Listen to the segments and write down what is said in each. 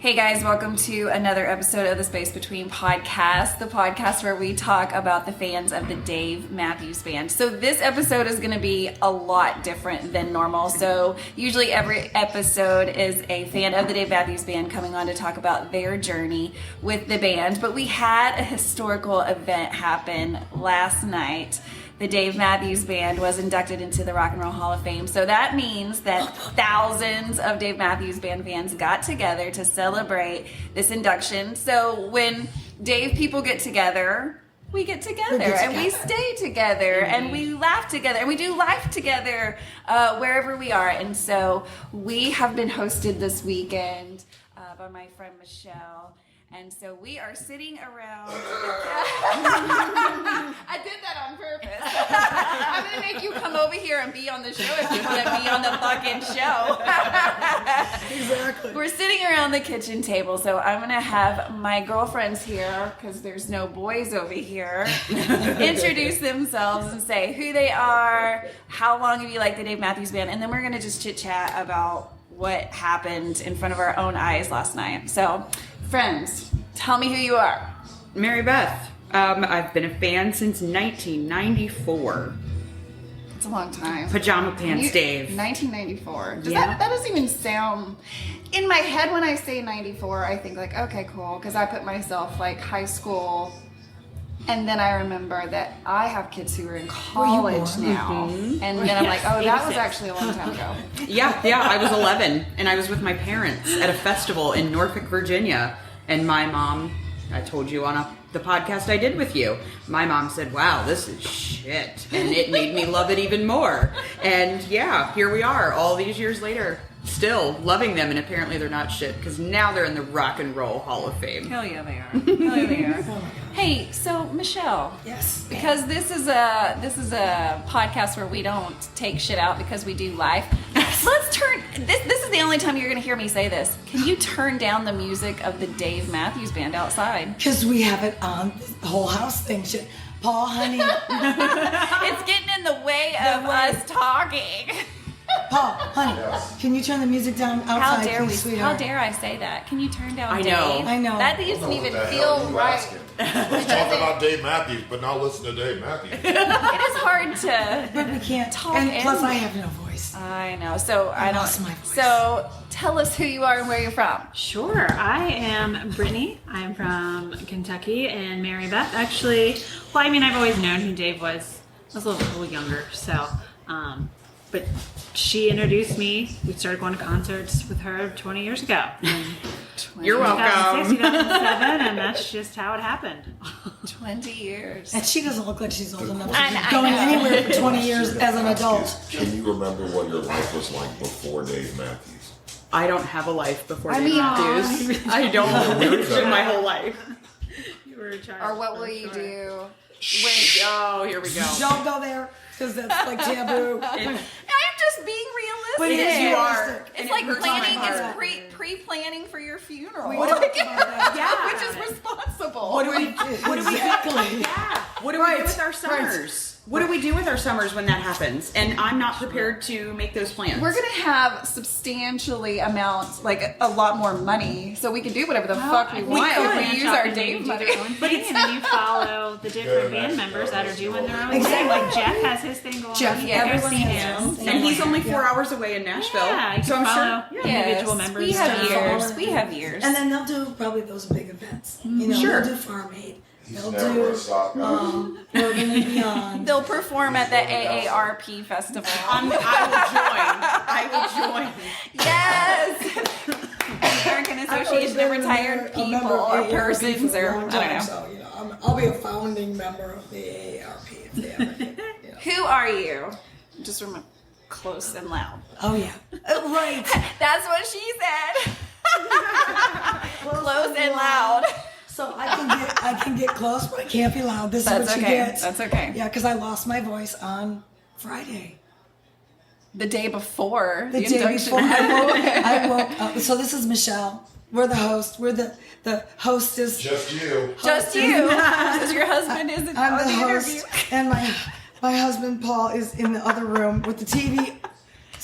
Hey guys, welcome to another episode of the Space Between podcast, the podcast where we talk about the fans of the Dave Matthews Band. So this episode is going to be a lot different than normal. So usually every episode is a fan of the Dave Matthews Band coming on to talk about their journey with the band. But we had a historical event happen last night. The Dave Matthews Band was inducted into the Rock and Roll Hall of Fame. So that means that thousands of Dave Matthews Band fans got together to celebrate this induction. So when Dave people get together, we get together and we stay together and we laugh together and we do life together wherever we are. And so we have been hosted this weekend by my friend Michelle. And so we are sitting around. I did that on purpose. I'm going to make you come over here and be on the show if you want to be on the fucking show. Exactly. We're sitting around the kitchen table, so I'm going to have my girlfriends here, because there's no boys over here, introduce themselves and say who they are, how long have you liked the Dave Matthews Band, and then we're going to just chit-chat about what happened in front of our own eyes last night. So, friends, tell me who you are. Mary Beth. I've been a fan since 1994. It's a long time. Pajama Pants Dave. 1994. Yeah. That doesn't even sound... In my head, when I say 94, I think like, okay, cool, because I put myself like high school, and then I remember that I have kids who are in college now, and then I'm like, oh, that was actually a long time ago. Yeah, I was 11, and I was with my parents at a festival in Norfolk, Virginia, and my mom, I told you on the podcast I did with you, my mom said, wow, this is shit, and it made me love it even more. And yeah, here we are, all these years later, still loving them, and apparently they're not shit, because now they're in the Rock and Roll Hall of Fame. Hell yeah, they are. Hell yeah, they are. Hey, so Michelle. Yes. Because this is a podcast where we don't take shit out because we do life. Let's turn this is the only time you're going to hear me say this. Can you turn down the music of the Dave Matthews Band outside? Because we have it on the whole house thing. Shit. Paul, honey. It's getting in the way of us talking. Paul, honey, can you turn the music down outside, How dare please, we? sweetheart? How dare I say that? Can you turn down I Dave? know. I know. That doesn't even feel right. Let's talk about Dave Matthews, but not listen to Dave Matthews. It is hard to. But we can't talk. And plus, and- I have no voice. I know. So I don't. lost my voice. So tell us who you are and where you're from. Sure. I am Brittany. I'm from Kentucky, and Mary Beth actually. Well, I mean, I've always known who Dave was. I was a little younger, so. But she introduced me. We started going to concerts with her 20 years ago. You're 2006, welcome. 2007, and that's just how it happened. 20 years. And she doesn't look like she's old enough to I be going know. anywhere for 20 years as an adult. Can you remember what your life was like before Dave Matthews? I don't have a life before I Dave mean, Matthews. I don't live in my whole life. You were a child. Or what will you do? Oh, here we go. Don't go there, because that's like taboo. I'm just being realistic. But it is You are. realistic. It's like hurts planning my is heart. pre-planning for your funeral. We talked about that. Yeah. Which is responsible. What do we Exactly. What do we do with our summers? What do we do with our summers when that happens? And I'm not prepared to make those plans. We're going to have substantially like a lot more money, so we can do whatever the fuck we want if we use our Dave money. But and then you follow the different band members that are doing their own thing. Exactly. Like Jeff has his thing going Jeff, on. yeah, I've everyone seen has him. his. And he's only 4 hours away in Nashville. Yeah, you so can I'm follow sure. individual members. We have stuff. years. We have years. And then they'll do probably those big events. You know, Sure. they'll do Farm Aid. They'll never do a sock guy. Urban and Beyond. They'll perform at the AARP festival. I will join. Yes! American Association of Retired People or Persons or I don't know. So, you know, I'll be a founding member of the AARP if they ever get, you know. Who are you? Just remember, close and loud. Oh, yeah. Right. That's what she said. Close and loud. So I can get close, but I can't be loud. This is That's what you okay. get. That's okay. Yeah, because I lost my voice on Friday. The day before The day induction. before I woke up. So this is Michelle. We're the host. We're the hostess. Just you. Just you. Because your husband isn't I'm on the the interview. host, and my husband Paul is in the other room with the TV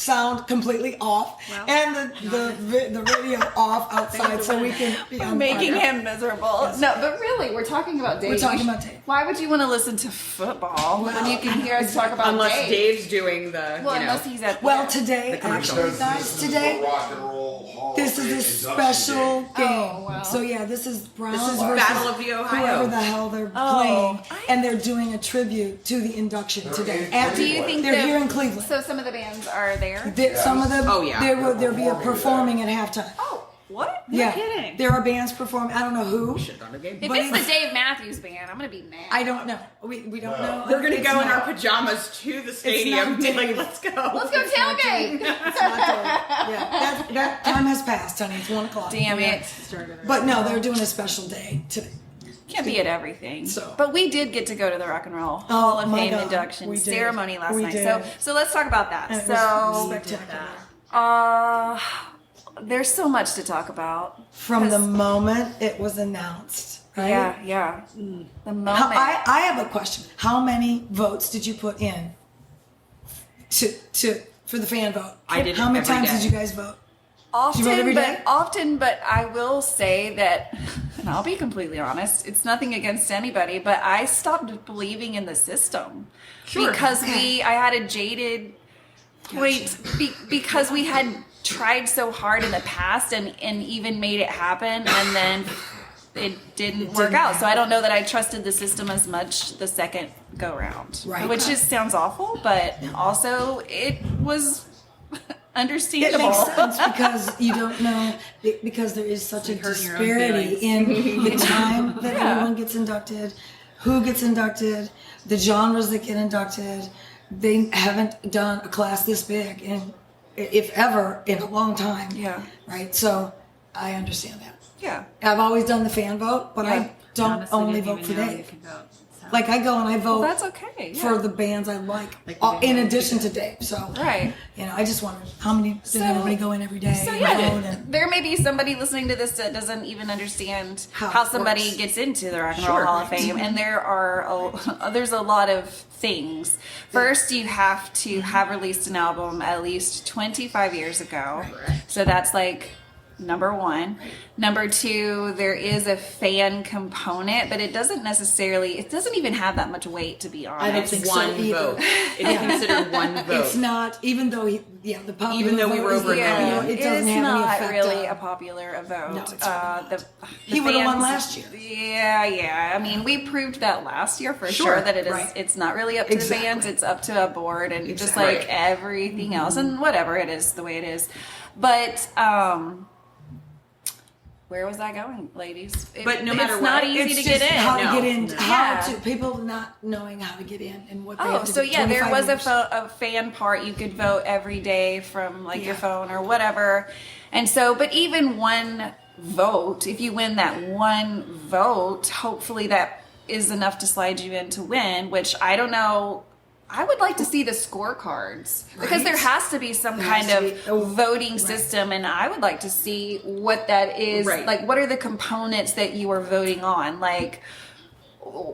sound completely off, and the radio off outside, so we can be on Making fire. him miserable. Yes. No, but really, we're talking about Dave. We're talking about Dave. Why would you want to listen to football when you can hear us talk about Unless Dave? Dave's doing the, Well, you know. unless he's at Well, the- today, commercial. actually, guys, today, Rock and Roll Hall this of is a Fame special induction game. Oh, wow. So yeah, this is Browns This is versus Battle of the Ohio. whoever the hell they're playing, and they're doing a tribute to the induction today. in Do you think they're that- here in Cleveland? So some of the bands are there. Some of them, Oh, yeah. there'll be a performing at halftime. Oh, what? Yeah, kidding. there are bands performing. I don't know who. Shit on the game. If But it's the it's- Dave Matthews Band, I'm gonna be mad. I don't know. We don't know. We're gonna It's go in not- our pajamas to the stadium. not Be like, Dave. let's go. Let's go tailgate. It's not Dave. Yeah, that time has passed, honey. It's 1 o'clock. Damn it. But no, they're doing a special day today. Can't be at everything. So- But we did get to go to the Rock and Roll Hall of my Fame God, induction we did. ceremony last We night. did. So let's talk about that. And it was So spectacular. there's so much to talk about. From the moment it was announced, right? Yeah. The moment. I have a question. How many votes did you put in to for the fan vote? I did How it many every times day. did you guys vote? Often, Do you vote every day? but I will say that, and I'll be completely honest, it's nothing against anybody, but I stopped believing in the system because I had a jaded point because we had tried so hard in the past and even made it happen, and then it didn't work out. So I don't know that I trusted the system as much the second go round, Right. which just sounds awful, but also it was It understandable. makes sense because you don't know, because there is such a hurting your own disparity in the time that Yeah. everyone gets inducted, who gets inducted, the genres that get inducted. They haven't done a class this big in, if ever, in a long time. Yeah. Right? So I understand that. Yeah. I've always done the fan vote, but Yeah. I don't Honestly, only didn't vote even for know you Dave. could vote, so. Like I go and I vote That's okay. Yeah. for the bands I like, the in band. addition to Dave. So Right. you know, I just wondered how many did So- everybody go in every day? So and yeah, vote and- there may be somebody listening to this that doesn't even understand How how it somebody works. gets into the Rock and Sure. Roll Hall of Fame, and there are there's a lot of things. First, you have to have released an album at least 25 years ago, so that's like number one. Number two, there is a fan component, but it doesn't even have that much weight, to be honest. I don't It's think so one either. vote. It's considered one vote. It's not, even though the popular Even though we vote were is, over you know, nominated. it doesn't it's have any not effect really on- a popular vote. No, it's really the He would've won fans- last year. Yeah. I mean, we proved that last year for Sure, sure that it is. right. It's not really up to Exactly. the fans. It's up to a board and just Exactly. like everything else and whatever it is, the way it is. But where was I going, ladies? But no matter it's what, not easy It's to just get in. how No. to get in, No. how Yeah. to people not knowing how to get in and what they Oh, have to so do. yeah, there 25 was years. a fan part. You could vote every day from like your Yeah. phone or whatever. And so, but even one vote, if you win that one vote, hopefully that is enough to slide you in to win, which I don't know. I would like to see the scorecards because Right. there has to be some There kind has to of be- oh, voting right. system, and I would like to see what that is. Right. Like, what are the components that you are voting on? Like,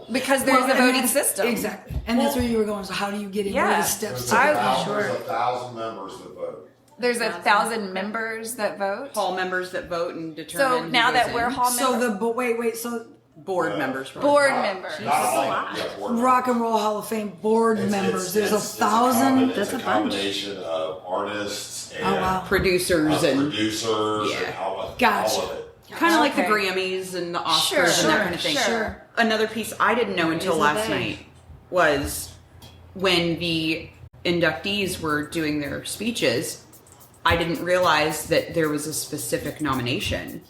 because there's Well, a and voting that's- system. Exactly. And that's where you were going. So how do you get in? What are Yeah. the steps There's to I- get in? sure. 1,000 members that vote. There's 1,000 members that vote. Hall members that vote and determine. So who now goes that we're in. hall So members, wait, so board members. board Not- members. Not all, lot. yeah, board Rock and Roll Hall of Fame board It's- members. it's- There's it's- 1,000. It's a combination of artists and Oh wow. producers and producers Yeah. and all Gotcha. of it. kind of like the Okay. Grammys and the Oscars Sure, and that kind of thing. sure. Another piece I didn't know until Is it last they? night was when the inductees were doing their speeches, I didn't realize that there was a specific nomination.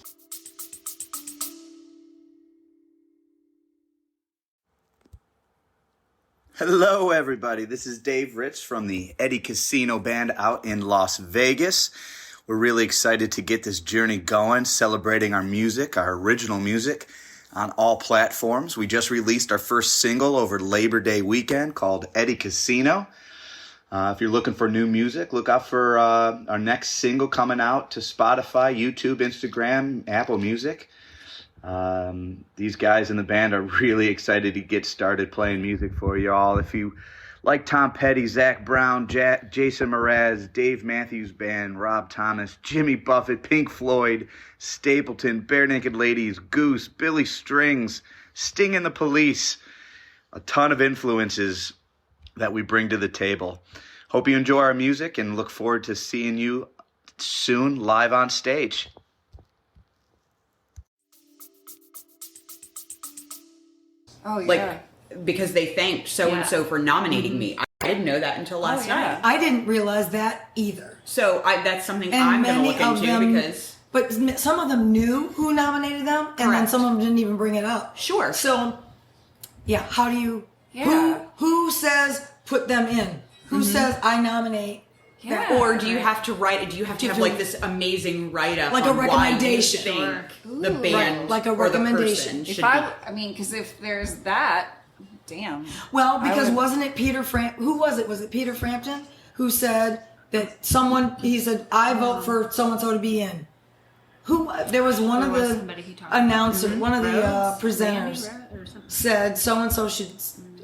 Hello, everybody. This is Dave Rich from the Eddie Casino Band out in Las Vegas. We're really excited to get this journey going, celebrating our music, our original music, on all platforms. We just released our first single over Labor Day weekend called Eddie Casino. If you're looking for new music, look out for our next single coming out to Spotify, YouTube, Instagram, Apple Music. These guys in the band are really excited to get started playing music for you all. If you like Tom Petty, Zach Brown, Jason Mraz, Dave Matthews Band, Rob Thomas, Jimmy Buffett, Pink Floyd, Stapleton, Bare Naked Ladies, Goose, Billy Strings, Sting and the Police. A ton of influences that we bring to the table. Hope you enjoy our music and look forward to seeing you soon live on stage. Oh, yeah. Like, because they thanked so-and-so for nominating me. I didn't know that until last night. I didn't realize that either. So that's something And I'm going to many look of into them, because... But some of them knew who nominated them, and then Correct. some of them didn't even bring it up. Sure. So, yeah, how do you... Yeah. Who says put them in? Who says I nominate? Yeah. that? Or do you have to write it? Do you have to have like this amazing write-up Like a on recommendation. why you think the band Right, like a or the recommendation. person If should I mean, because if there's that, damn. Well, because would- wasn't it Peter who was it? Was it Peter Frampton who said that he said, I vote for so-and-so to be in? There was one There of was the somebody he talked announcers, one of the Rhodes? presenters Randy Rhodes or something. said so-and-so should,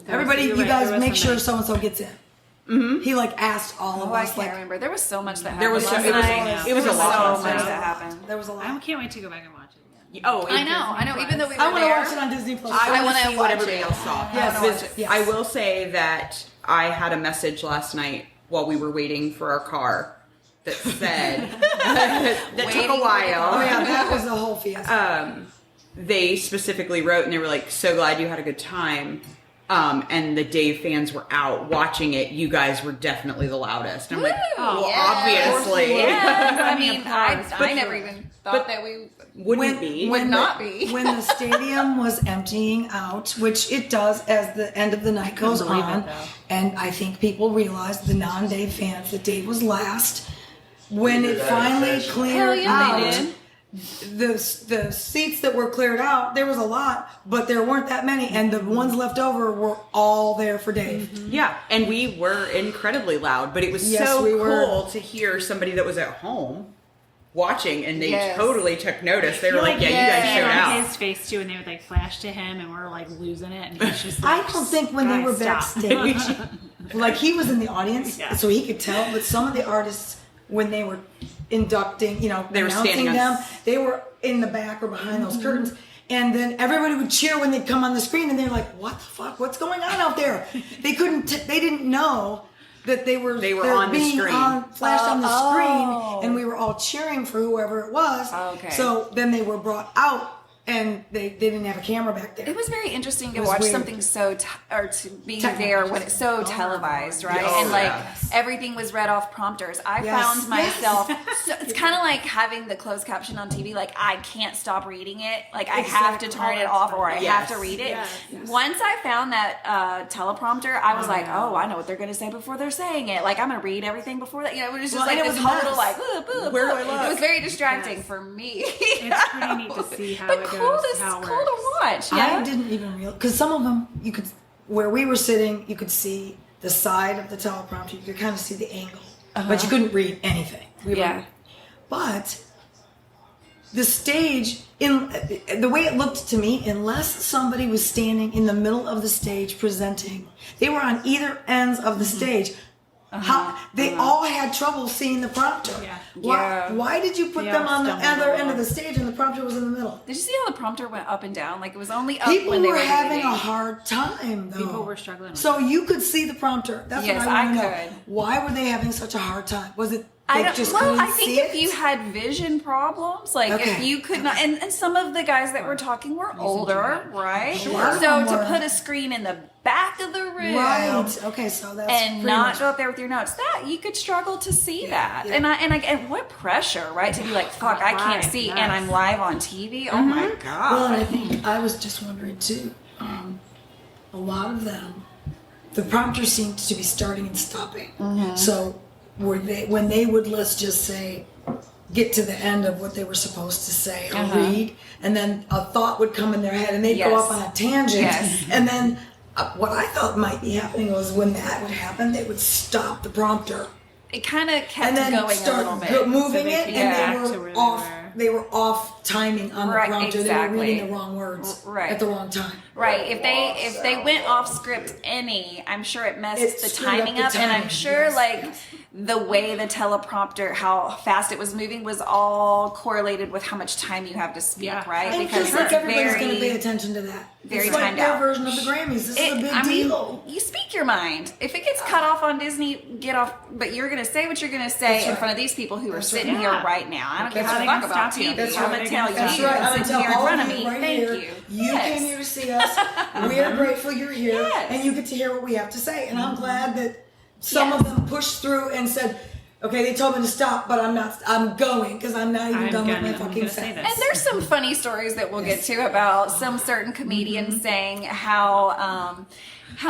everybody, you're you right, guys there was make sure somebody. so-and-so gets in. He like asked all of Oh, I us, can't like, remember. There was so much that happened. There was last it was night. it was a There lot. so much last that night. happened. there was a lot. I can't wait to go back and watch it again. Oh, I know. Even though we were I want to there, watch it on Disney Plus. I wanna want to see what watch everybody it. else saw. Yes, I wanna watch it. it. Yes. I will say that I had a message last night while we were waiting for our car that said that took Waiting a for the while. Oh yeah, that was the whole fiesta. They specifically wrote and they were like, "So glad you had a good time." And the Dave fans were out watching it. You guys were definitely the loudest. And I'm like, well, obviously. Yes. I mean, applause. I never even thought that we Wouldn't be. would not be. When the stadium was emptying out, which it does as the end of the night goes believe it, on, though. and I think people realized, the non-Dave fans, that Dave was last. When it that finally intentionally. cleared Hell yeah, they out, did. the seats that were cleared out, there was a lot, but there weren't that many, and the ones left over were all there for Dave. Yeah, and we were incredibly loud, but it was Yes, so we were. cool to hear somebody that was at home watching, and they Yes. totally took notice. They were You're like, "Yeah, you yes. guys showed on out." his face too, and they would like flash to him, and we're like losing it, and he's just I like, don't think when they "Guys, were stop." backstage, like he was in the audience, Yeah. so he could tell. But some of the artists, when they were inducting, They were announcing standing on- them, they were in the back or behind those curtains. And then everybody would cheer when they'd come on the screen, and they're like, "What the fuck? What's going on out there?" They couldn't. They didn't know that they were They were they're on the being screen. flashed on the Oh. screen, and we were all cheering for whoever it was. Okay. So then they were brought out, and they didn't have a camera back there. It was very interesting to was watch weird. something so, or to be Technical. there when it's so televised, right? Oh, and like yeah. everything was read off prompters. I Yes. found myself, so it's kind of like having the closed caption on TV. Like I can't stop reading it. Like I have to Exactly. turn it off or I have Yes. to read it. Yes. Once I found that teleprompter, I was like, oh, I know what they're going to say before they're saying it. Like I'm going to read everything before that. You know, it was just Well, like and it this was a total mess. like, Where do I look? It was very distracting Yes. for me. It's pretty neat to see how but it cool goes, to, how it cool to watch. Yeah. I didn't even realize, because some of them you could, where we were sitting, you could see the side of the teleprompter. You could kind of see the angle, but you couldn't read anything. Yeah. But the stage, in the way it looked to me, unless somebody was standing in the middle of the stage presenting, they were on either ends of the stage. How they all had trouble seeing the prompter. Yeah. Yeah. Why did you put They them all on the stumbled other end of along. the stage and the prompter was in the middle? Did you see how the prompter went up and down? Like it was only up People when they were were having reading. a hard time, though. People were struggling with So you could see the prompter. That's Yes, what I want to I know. could. Why were they having such a hard time? Was it I they don't, just well, couldn't I think see if it? you had vision problems, like if Okay. you could not, and some of the guys that were talking were older, right? Sure. So to More. put a screen in the back of the room, Right. Okay, so that's and pretty not much- go up there with your notes, that you could struggle to see that. yeah. And what pressure, right? To be like, fuck, I can't Live, see, yes. and I'm live on TV. Oh my Well, god. and I think I was just wondering too. A lot of them, the prompter seemed to be starting and stopping. So were they when they would, let's just say, get to the end of what they were supposed to say or read, and then a thought would come in their head and they'd go Yes. off on a tangent, Yes. and then what I thought might be happening was when that would happen, they would stop the prompter It kind of kept and then going a start little bit. moving So they it, came and back they to were where they off were. they were off timing on the Right, prompter. exactly. They were reading the wrong words Right. at the wrong time. Right. If they went off script any, I'm sure it messed It the screwed up timing the up, and I'm timing, sure yes, like yes. the way the teleprompter, how fast it was moving, was all correlated with how much time you have to speak, Yeah. right? And just like everybody's going to pay attention to that. very it's like timed their out. version of the Grammys. This is a big deal. You speak your mind. If it gets cut off on Disney, get off. But you're going to say what you're going to say That's in right. front of these people who are That's sitting right. here Yeah. right now. I don't give That's a right. fuck They can about stop you. TV. That's I'm right. going to tell That's you. right. I'm Sitting gonna tell here in all front of of you me. right Thank here. you. You Yes. came here to see us. We're grateful you're here, Yes. and you get to hear what we have to say. And I'm glad that some of them pushed through and said, "Okay, they told me to stop, but I'm not. I'm going because I'm not even done with my I'm fucking gonna say sentence." this. And there's some funny stories that we'll get to about some certain comedians saying how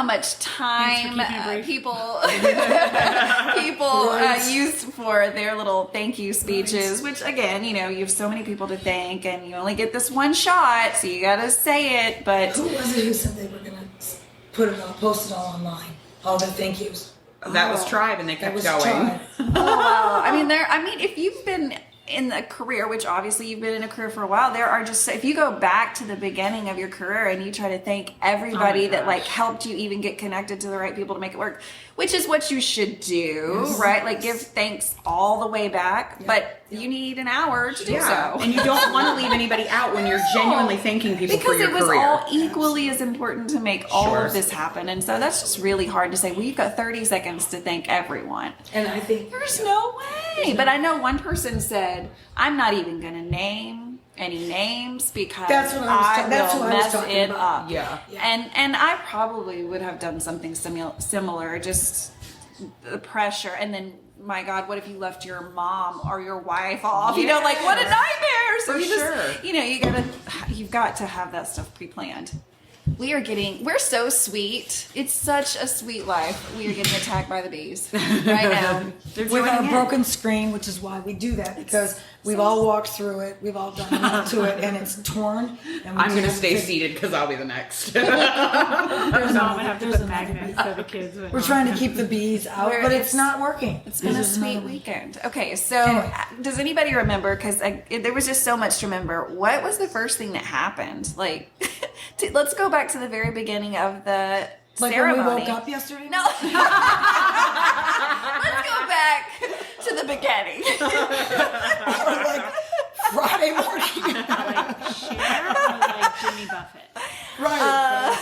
much time Thanks for keeping it brief. people Right. used for their little thank you speeches. Which again, you have so many people to thank, and you only get this one shot, so you got to say it. But Who was it who said they were gonna put it all, post it all online? All the thank yous. That was Tribe, and they That kept was going. Tribe. wow, I mean, if you've been in a career, which obviously you've been in a career for a while, there are just, if you go back to the beginning of your career and you try to thank everybody that like helped you even get connected to the right people to make it work, which is what you should do, Yes. right? Like give thanks all the way back, but you need an hour to do Yeah, so. and you don't want to leave anybody out when you're genuinely thanking people for because your it was career. all equally as important to make all Sure. of this happen. And so that's just really hard to say, well, you've got 30 seconds to thank everyone. And I think There's no way. But I know one person said, I'm not even going to name any names because That's what I was ta- that's will what I was mess talking it about. up. Yeah. And I probably would have done something similar, just the pressure. And then, my God, what if you left your mom or your wife off? You know, like what a nightmare. So For you just, sure. you've got to have that stuff pre-planned. We're so sweet. It's such a sweet life. We are getting attacked by the bees right now. They're with joining a in. broken screen, which is why we do that, because we've all walked through it, we've all done enough to it, and it's torn. And we I'm do going to have stay fix- seated because I'll be the next. There's Mom would another- have to there's put another magnets bee. so the kids would. We're trying to keep the bees out, Where but it's- it's not working. It's been a There's sweet another- weekend. Okay, so Anyway. does anybody remember? Because there was just so much to remember. What was the first thing that happened? Like, let's go back to the very beginning of the Like ceremony. when we woke up yesterday? No. Let's go back to the beginning. Like Friday morning. Cher or like Jimmy Buffett? Right.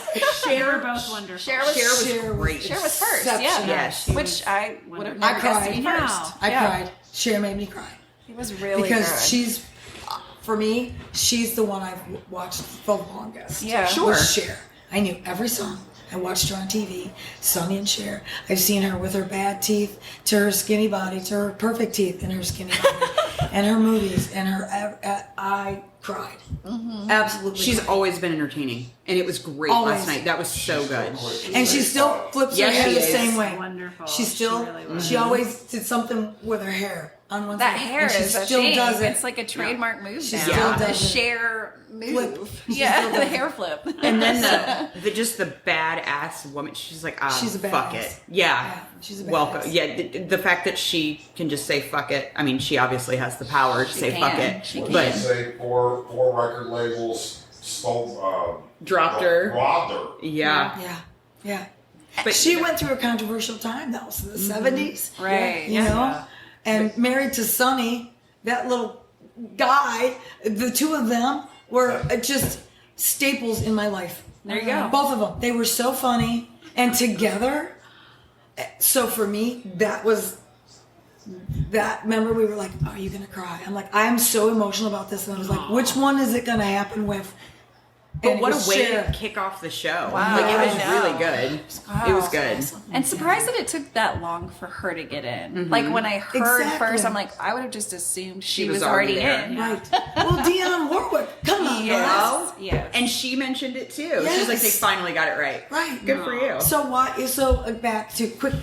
They were both wonderful. Cher was Cher great. Cher was first, exceptional. yeah. Yeah, she Which I would have I never guessed to cried. be I know. first. I Yeah. cried. Cher made me cry. It was really Because good. she's, for me, she's the one I've watched the longest. Yeah. Sure. Was Cher. I knew every song. I watched her on TV, Sonny and Cher. I've seen her with her bad teeth to her skinny body to her perfect teeth in her skinny body, and her movies and her. I cried. Absolutely. She's cried. always been entertaining, and it was great Always. last night. That was so good. And she still flips Yes, her hair she the is. same way. Wonderful. She still. She really was. She always did something with her hair on one That side. hair and she is a still thing. does it. It's like a trademark move She now. still The does it. Cher move. Flip. She Yeah, still the does it. hair flip. And then the just the badass woman. She's like, She's a fuck badass. it. Yeah. Yeah, she's a Welcome. badass. Yeah, the fact that she can just say fuck it. I mean, she obviously has the power to say can. fuck it. She What can. did But you say? Four record labels stole, dropped her. robbed her. Yeah. Yeah, yeah. But She went through a controversial time, though, so the 70s. Right. You know? Yeah. And married to Sonny, that little guy, the two of them were just staples in my life. There you go. Both of them. They were so funny. And together, so for me, that was that. Remember, we were like, "Are you gonna cry?" I'm like, "I'm so emotional about this," and I was like, "Which one is it gonna happen with?" But And it what was a way Cher. to kick off the show. Wow, Like, it I was know. really good. It was good. And surprised that it took that long for her to get in. Like when I heard Exactly. first, I'm like, I would have just assumed she was was already already there. in. Right. Well, Dionne Warwick, come on, Yes. girl. Yes. And she mentioned it too. She's Yes. like, they finally got it right. Right. Good for you. So why? So back to quick,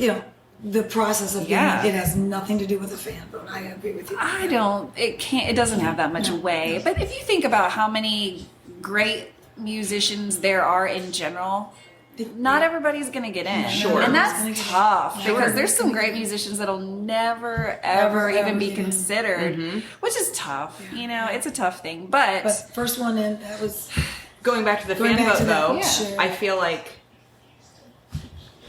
the process of Yeah. getting it has nothing to do with the fan vote. I agree with you. I don't. It doesn't have that much weight. But if you think about how many great musicians there are in general, not everybody's gonna get in. Sure. And Everybody's gonna that's get in. tough Sure. because there's some great musicians that'll never ever even be get in. considered, which is tough. You know, it's a tough thing. But first one in, that was Going back to the Going fan back vote, to that, though, yeah. Sure. I feel like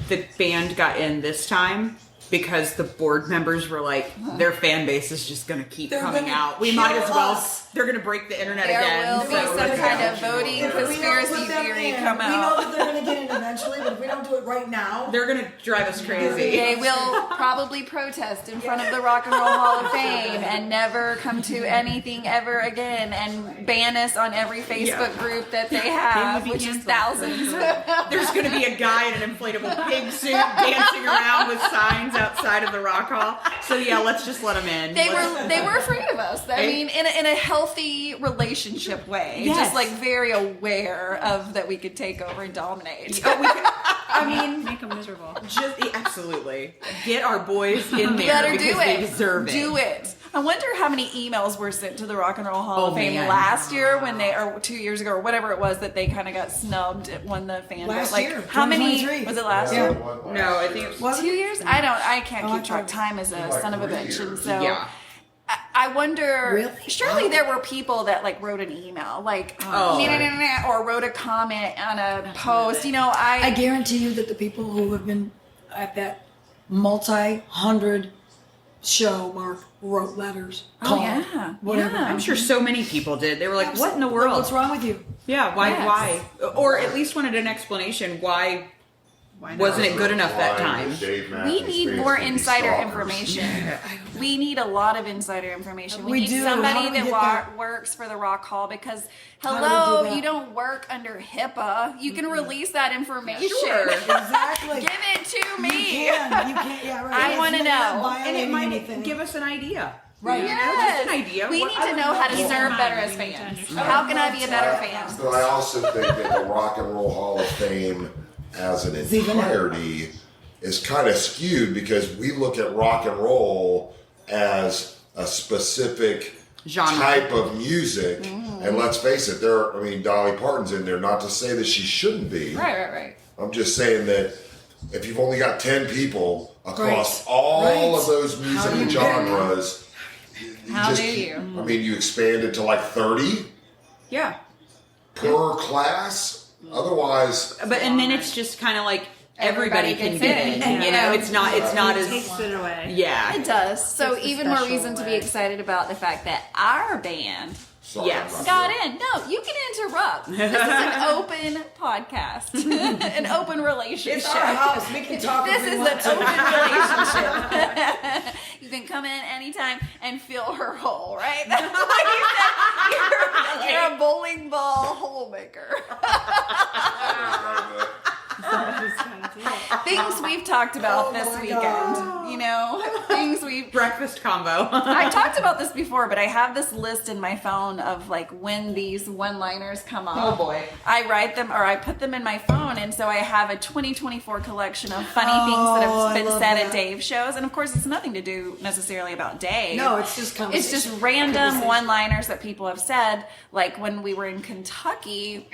the band got in this time because the board members were like, their fan base is just going to keep They're coming gonna out. We might as kill well. us. They're going to break the internet there again. will be so- some kind of voting If we don't conspiracy put them theory in, come we know out. that they're going to get in eventually, but if we don't do it right now, They're going to drive us crazy. They will probably protest in front of the Rock and Roll Hall of Fame and never come to anything ever again and ban us on every Facebook group that they have, be which is canceled. thousands. There's going to be a guy in an inflatable pig suit dancing around with signs outside of the Rock Hall. So yeah, let's just let them in. They were afraid of us. I mean, in a healthy relationship way, Yes. just like very aware of that we could take over and dominate. I mean, Make them miserable. just absolutely get our boys in there Better because do they it. deserve it. Do it. I wonder how many emails were sent to the Rock and Roll Hall Oh, of Fame man. last year when they, or 2 years ago, or whatever it was that they kind of got snubbed when the fan Last vote. Like, year, how many 2023. was it last Yeah. year? No, I think it was. What? 2 years? I can't Oh, keep track. Time is a son of a bitch, and so Yeah. I wonder. Really? Surely there were people that like wrote an email, like Oh. or wrote a comment on a post. You know, I I guarantee you that the people who have been at that multi-hundred show mark wrote letters, called, yeah. whatever. Yeah. I'm sure so many people did. They were like, "What in the world? What's wrong with you? Yeah, why? Yes. Why? Or at least wanted an explanation. Why wasn't it good enough that time? We need more insider information. We need a lot of insider information. We We need do. somebody How do we that get that? works for the Rock Hall because, do we hello, do that? you don't work under HIPAA. You can release that information. Sure. Exactly. Give it to me. You can't. Yeah, right. I wanna You're know. not And it violating might anything. give us an idea. Right. You know, just an idea. We What- need to know how to serve better as We need to fans. understand. How can I be a better fan? But I also think that the Rock and Roll Hall of Fame as an even- entirety is kind of skewed because we look at rock and roll as a specific Genre. type of music. And let's face it, Dolly Parton's in there, not to say that she shouldn't be. Right. I'm just saying that if you've only got 10 people across Right. all Right. of those How do music you genres, How do you? I mean, you expand it to like 30 Yeah. per class. Otherwise, But and then it's just kind of like everybody can gets get in. in. You know, it's not It as takes it away. yeah. It does. So It's a even more special reason to be way. excited about the fact that our band sorry, Yes. I'm not got sure. in. No, you can interrupt. This is an open podcast, an open relationship. It's our house. We can talk. This if we is want an to. open relationship. You can come in anytime and fill her hole, right? That's what you said. You're a bowling ball hole maker. Things we've talked about Oh this my weekend. God. You know, things we've Breakfast combo. I talked about this before, but I have this list in my phone of like when these one-liners come up. Oh, boy. I write them or I put them in my phone, and so I have a 2024 collection of funny things that I have been love said that. at Dave shows, and of course, it's nothing to do necessarily about Dave. No, it's just It's conversation. just random Conversation. one-liners that people have said, like when we were in Kentucky,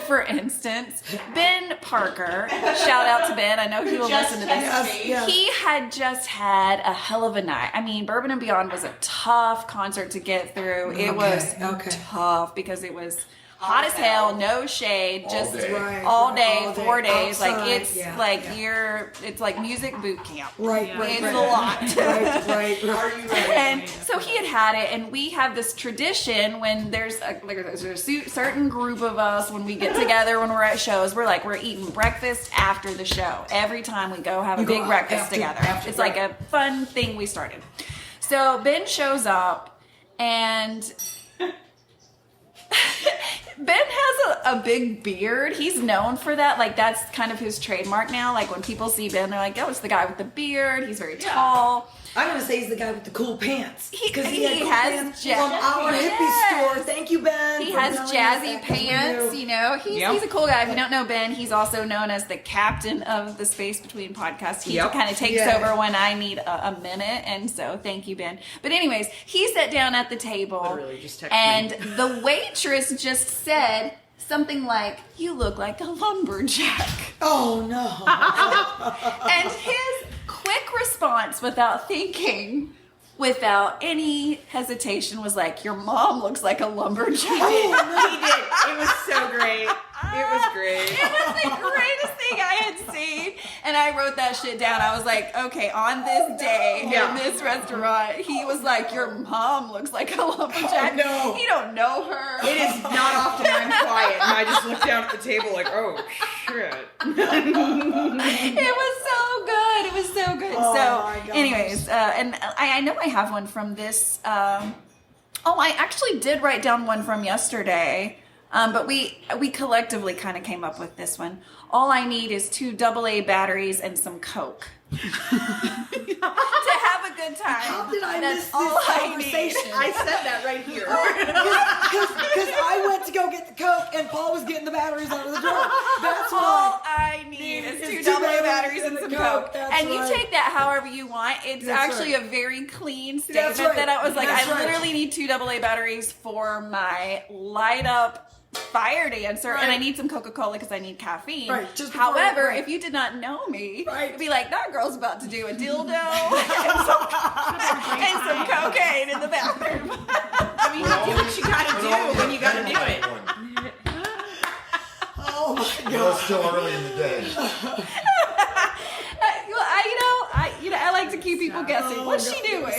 for instance. Ben Parker, shout out to Ben. I know he will listen to this. Yes. He had just had a hell of a night. I mean, Bourbon and Beyond was a tough concert to get through. It was okay. tough because it was hot as hell, no shade, just day. Right, all right, day, all day, 4 days. outside, Like it's yeah, like yeah. it's like music boot camp. Right, Yeah. right, It's right. a lot. right. And so he had it, and we have this tradition when there's a certain group of us when we get together when we're at shows, we're eating breakfast after the show. Every time we go have a You go big out breakfast after- together. after, It's like a fun thing we started. So Ben shows up, and Ben has a big beard. He's known for that. Like, that's kind of his trademark now. Like, when people see Ben, they're like, oh, it's the guy with the beard. He's very tall. I'm gonna say he's the guy with the cool pants. He- 'Cause he had cool has pants jazz- from our Yes. hippie store. Thank you, Ben. He for has telling us jazzy that, 'cause we pants, knew. you know. He's Yep. a cool guy. If you don't know Ben, he's also known as the captain of the Space Between podcast. He Yep. kind of takes Yeah. over when I need a minute, and so thank you, Ben. But anyways, he sat down at the table, Literally just texted and me. the waitress just said, something like, "You look like a lumberjack." Oh no. And his quick response, without thinking, without any hesitation, was like, "Your mom looks like a lumberjack." He did. It was so great. It was great. It was the greatest thing I had seen. And I wrote that shit down. I was like, okay, on this day in this restaurant, he was like, "Your mom looks like a lumberjack." Oh, no. You don't know her. It is not often I'm quiet, and I just look down at the table like, oh shit. It was so good. It was so good. Oh, So, my gosh. anyways, and I know I have one from this. I actually did write down one from yesterday. But we collectively kind of came up with this one. All I need is 2 AA batteries and some Coke to have a good time. How did I That's miss this all I need. conversation? I said that right here. Because I went to go get the Coke and Paul was getting the batteries out of the drawer. That's All why. I need is It's 2 two AA batteries batteries and and some a Coke. Coke. That's And you right. take that however you want. It's That's actually right. a very clean That's statement right. that I was like, That's I right. literally need 2 AA batteries for my light up fire dancer, and I Right. need some Coca-Cola because I need caffeine. Right, just before- However, right. if you did not know me, Right. you'd be like, that girl's about to do a dildo and some cocaine in the bathroom. I mean, you do what you gotta do when you gotta do it. Oh my Well, God. it's still early in the day. I like to keep people guessing. Oh, What's God, she doing?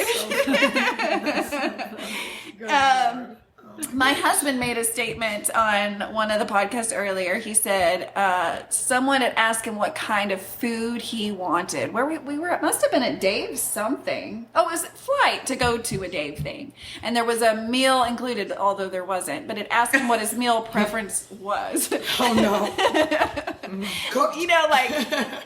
God. My husband made a statement on one of the podcasts earlier. He said someone had asked him what kind of food he wanted. Where we were, it must have been at Dave's something. Oh, it was a flight to go to a Dave thing. And there was a meal included, although there wasn't. But it asked him what his meal preference was. Oh no. Cooked. You know, like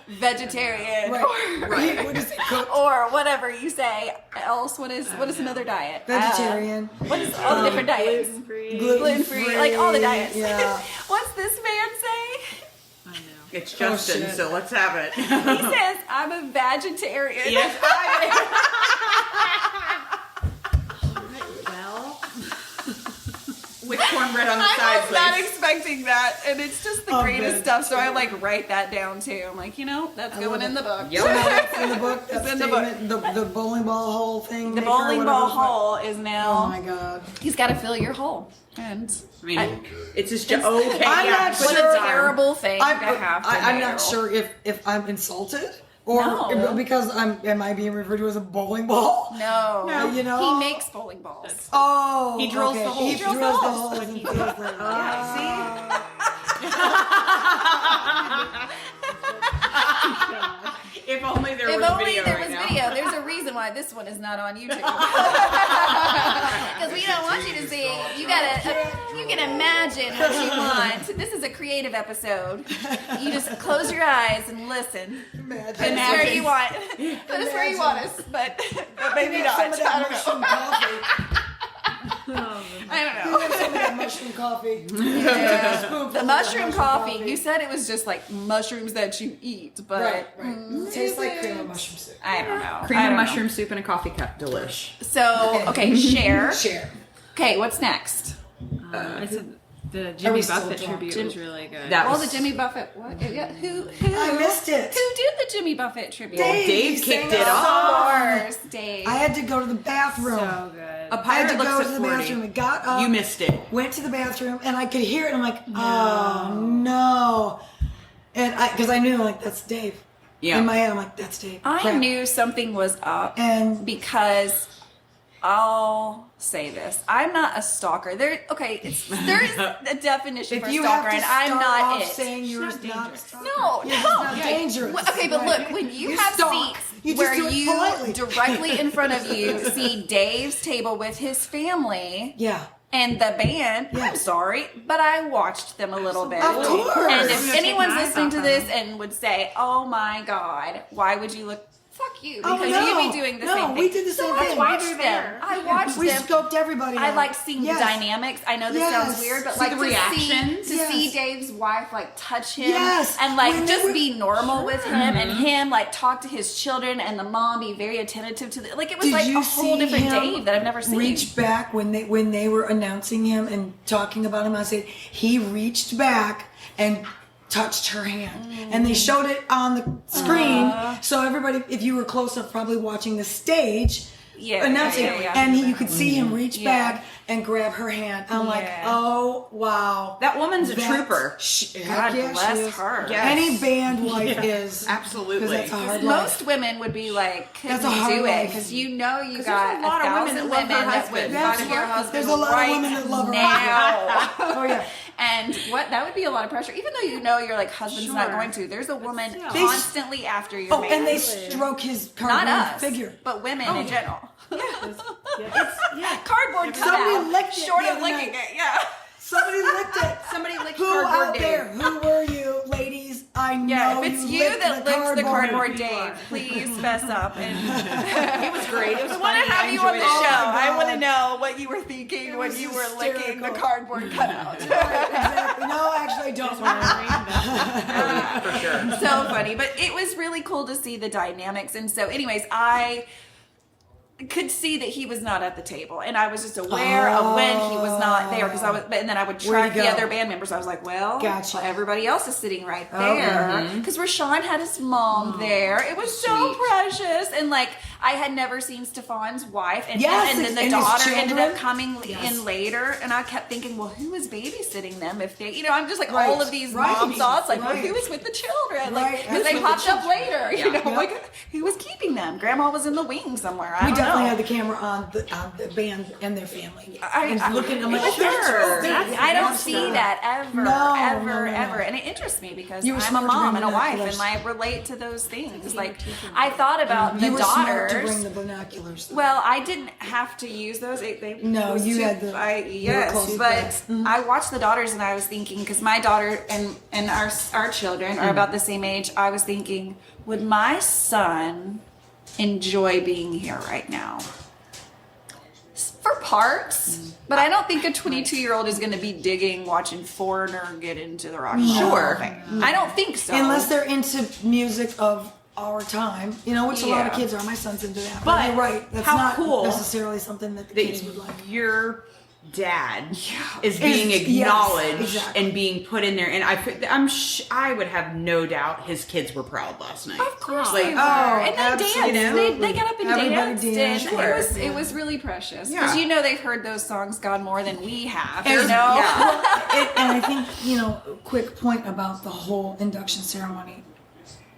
vegetarian Right. What is it? Cooked. or whatever you say else. What is another diet? Vegetarian. What is all the different diets? Gluten-free, like all the diets. Yeah. What's this man say? I know. It's Justin, shit. so let's have it. He says, "I'm a vegetarian." Yes, Well, with cornbread on the I side, was not please. expecting that, and it's just the A greatest stuff. So I like write that down too. I'm like, that's going in the book. Yep. That's in the book. That's in the book. The bowling ball hole thing. The maker, bowling ball whatever. hole is Oh now. my God. He's got to fill your hole, and I mean, it's just okay. I'm yeah, not put what it a sure. down. terrible thing to have. I'm nail. not sure if I'm insulted or No. because am I being referred to as a bowling ball? No, You know? he makes bowling balls. Oh, He drills okay. the hole. He He drills drills the the holes. holes and fills them. If only there If was only video there right was now. video. There's a reason why this one is not on YouTube. Because we don't want you to see. You can imagine what you want. This is a creative episode. You just close your eyes and listen. Imagine. Put us where you want. Put us where you want us, but maybe not. Some of that I don't mushroom know. coffee. I don't know. Some of that mushroom coffee. The mushroom coffee. You said it was just like mushrooms that you eat, but Right. It tastes like cream of mushroom soup. I don't know. Cream I and don't know. mushroom soup in a coffee cup. Delish. So, okay, share. Share. Okay, what's next? I said the Are Jimmy we still Buffett drunk? tribute was really good. That Oh, was the Jimmy Buffett. What? Yeah, who? I missed it. Who did the Jimmy Buffett tribute? Dave kicked sang it a off. Of song. course, Dave. I had to go to the bathroom. So good. A I had pirate to looks go at to the 40. bathroom and got up. You missed it. Went to the bathroom and I could hear it. And I'm like, oh no. And because I knew like that's Dave. Yeah. In my head, I'm like, that's Dave. I Crap. knew something was up And because I'll say this: I'm not a stalker. There is a definition if for you stalker, have to and start I'm not off it. saying you're not not dangerous. stalker. No, You're no. just not dangerous. Well, okay, but look, when you have stalk. seats You just where do it you politely. directly in front of you see Dave's table with his family Yeah. and the band, Yeah. I'm sorry, but I watched them a little bit. Of course. And I'm if gonna take anyone's my eyes listening off to of this them. and would say, "Oh my God, why would you look fuck you, Oh, because no. you'd be doing the same No, thing. we did the same So thing. I watched They're them. there. I watched We them. scoped everybody I out. like seeing Yes. the dynamics. I know this Yes. sounds weird, but See like the to reactions? see Yes. Dave's wife like touch him Yes. and like When they just were- be normal with him, and him like talk to his children, and the mom be very attentive to the, like it was Did like you a whole see different him Dave that I've never seen. reach back when they were announcing him and talking about him? I said he reached back and touched her hand, and they showed it on the screen. So everybody, if you were close up, probably watching the stage. Yeah, Announcing, yeah. and you could see him reach Yeah. back and grab her hand. I'm like, Yeah. oh wow, That woman's a That's- trooper. God bless she is. her. Yes. Any band wife is Absolutely. 'cause that's a hard life. Most women would be like, couldn't That's a hard do it, life. because you know you 'Cause got there's a lot of women that love their that would husband. want to be your That's husband There's a lot of right women that love her now. Oh yeah. And what that would be a lot of pressure, even though you know your like husband's not Sure. going to. There's a woman still. They- constantly after your Oh, man. and they stroke his not cardboard us, figure. but women in general. Yeah. Cardboard Somebody cutout, licked it short the of other licking night. it. Yeah. Somebody licked it. Somebody licked Who cardboard out Dave. there? Who were you, ladies? I know Yeah, if it's you licked that the licks the cardboard You Dave, are. please fess up. And It was great. It was I want funny. to have I you on the enjoyed show. it. Oh my I want to God. know what you were thinking It when was you were licking the hysterical. cardboard cutout. Exactly. No, actually, I don't. For sure. So funny, but it was really cool to see the dynamics. And so anyways, I could see that he was not at the table, and I was just aware of when he was not there, because I was, and then I would Where'd track he the go? other band members. I was like, well, Gotcha. well, everybody else is sitting right Okay. there, because Rashawn had his mom there. It was so precious, and like I had never seen Stefan's wife, and, Yes, and then the and his daughter ended children. up coming Yes. in later, and I kept thinking, well, who was babysitting them? If they, I'm just like Right. all of these Right. mom thoughts, like, well, Right. who was with the children? Right. Like, because Who's they with the popped up children? later, Yeah. you know, Yep. like who was keeping them? Grandma was in the wing somewhere. I We don't definitely know. had the camera on the band and their family. I and looking, I'm like, it was oh, there. there- I don't that's see there. that ever, No, ever, no, no, no. ever, and it interests me because You were I'm a smart to mom bring and a wife, binoculars. and I relate to those things. Like I thought about You the were smart to daughters. bring the binoculars. Well, I didn't have to use those. They No, was you too- had the- you were close yes, to but that. Mhm. I watched the daughters and I was thinking, because my daughter and our children are about the same age. I was thinking, would my son enjoy being here right now? For parts, but I don't think a 22-year-old is going to be digging watching Foreigner get into the rock and roll Sure. thing. I don't think so. Unless they're into music of our time, which a lot of Yeah. kids are. My son's into that. But you're right. That's how not cool necessarily something that the kids would That like. your dad is being yes, acknowledged exactly. and being put in there, and I would have no doubt his kids were proud last night. Of course Like, they were. oh, And they danced. absolutely. They got up and Everybody danced. danced. And Sure. it was really precious. Yeah. Because you know they've heard those songs, God, more than we have. And- You know? Yeah. And I think, quick point about the whole induction ceremony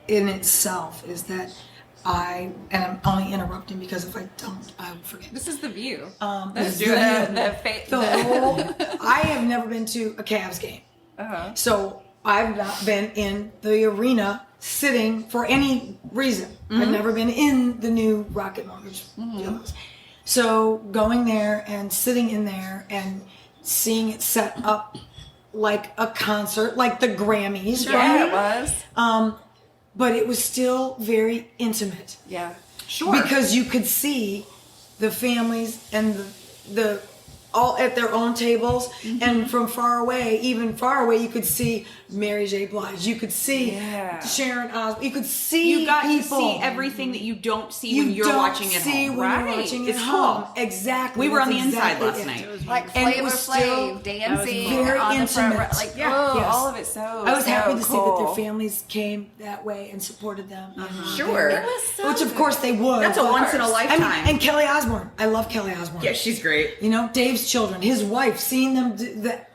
in itself is that and I'm only interrupting because if I don't, I will forget. This is the view. Let's the, do it. the I have never been to a Cavs game. Uh-huh. So I've not been in the arena sitting for any reason. I've never been in the new Rocket Mortgage Field. So going there and sitting in there and seeing it set up like a concert, like the Grammys, Yeah, right? it was. But it was still very intimate. Yeah. Sure. Because you could see the families and the all at their own tables, and from far away, even far away, you could see Mary J. Blige. You could see Yeah. Sharon Osbourne. You could see you got people. to see everything that you don't see you when you're don't watching at see home. when Right. you're watching It's at home. cool. Exactly. We were on the That's inside exactly last it. night. Like And it Flavor was Flav still dancing very on the front row. intimate. Like, Yeah. oh, Yes. all of it so I was so happy to see that cool. their families came that way and supported them. And Sure. It was so Which of course they would. That's a but- once in a I lifetime. mean, and Kelly Osbourne. I love Kelly Osbourne. Yeah, she's great. Dave's children, his wife, seeing them do that.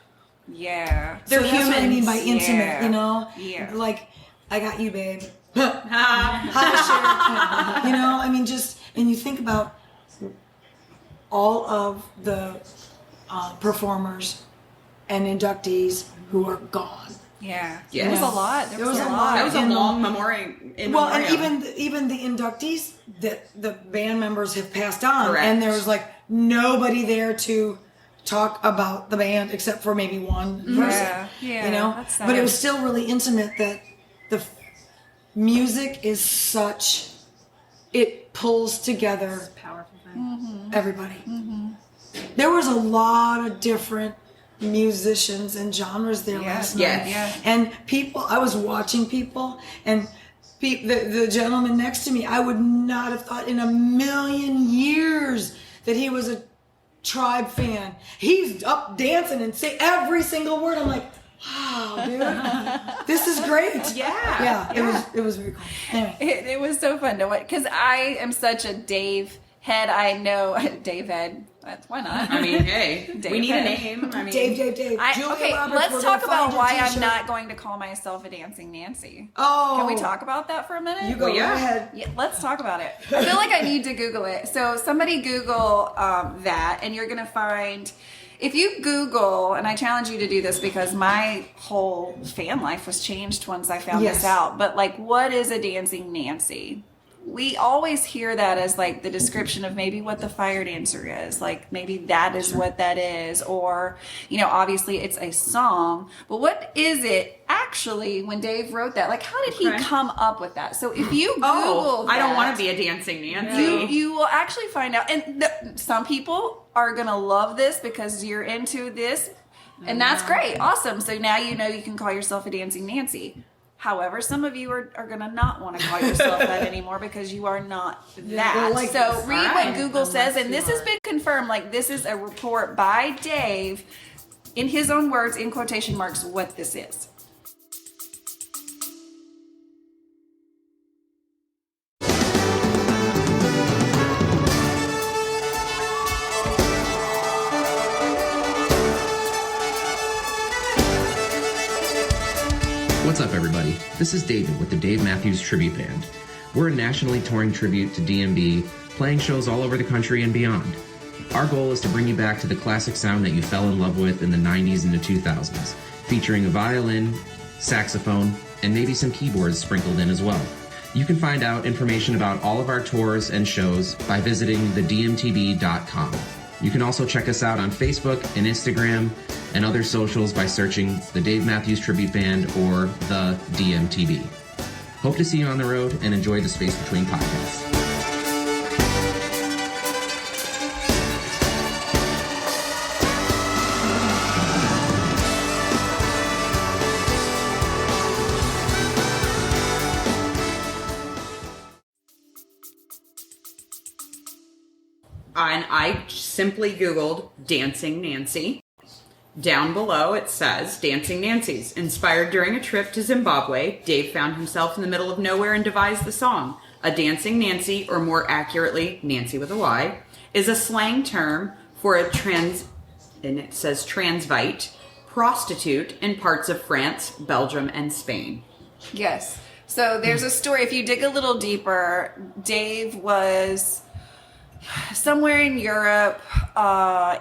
Yeah. They're So that's what I mean by humans. intimate, Yeah. Yeah. Like, I got you, babe. Hi, Sharon. I mean, and you think about all of the performers and inductees who are gone. Yeah. Yes. There was a lot. There was a lot. That was a in the- long memoriam. Well, and even the inductees that the band members have passed on, Correct. and there was like nobody there to talk about the band except for maybe one person. Yeah, that's sad. But it was still really intimate. That the music is such it pulls together Powerful thing. everybody. There was a lot of different musicians and genres there last night. Yes. And people, I was watching people, and the gentleman next to me, I would not have thought in a million years that he was a Tribe fan. He's up dancing and say every single word. I'm like, wow, dude, this is great. Yeah. It was very cool. Anyway. It was so fun to watch because I am such a Dave head. I know Dave head. Why not? I mean, hey, Dave we need a head. name. I mean, Dave. Julia Okay, Roberts, let's we're talk gonna about find your why I'm t-shirt. not going to call myself a dancing Nancy. Oh, Can we talk about that for a minute? You go right ahead. Yeah, let's talk about it. I feel like I need to Google it. So somebody Google that, and you're going to find, if you Google, and I challenge you to do this because my whole fan life was changed once I found this out, but like, what is a dancing Nancy? We always hear that as like the description of maybe what the fire dancer is. Like maybe that is what that is. Or, you know, obviously it's a song. But what is it actually when Dave wrote that? Like how did he come up with that? So if you Google that, I don't want to be a dancing Nancy. you will actually find out. And some people are going to love this because you're into this. And that's great. Awesome. So now you know you can call yourself a dancing Nancy. However, some of you are going to not want to call yourself that anymore because you are not that. like so this. read what Google says, and this has been confirmed. Like this is a report by Dave, in his own words, in quotation marks, what this is. What's up, everybody? This is David with the Dave Matthews Tribute Band. We're a nationally touring tribute to DMB, playing shows all over the country and beyond. Our goal is to bring you back to the classic sound that you fell in love with in the 90s and the 2000s, featuring a violin, saxophone, and maybe some keyboards sprinkled in as well. You can find out information about all of our tours and shows by visiting thedmtb.com. You can also check us out on Facebook and Instagram and other socials by searching the Dave Matthews Tribute Band or the DMTB. Hope to see you on the road and enjoy the Space Between podcast. And I simply Googled Dancing Nancy. Down below it says, Dancing Nancies. Inspired during a trip to Zimbabwe, Dave found himself in the middle of nowhere and devised the song. A dancing Nancy, or more accurately, Nancy with a Y, is a slang term for a and it says transvite, prostitute in parts of France, Belgium, and Spain. Yes. So there's a story. If you dig a little deeper, Dave was somewhere in Europe,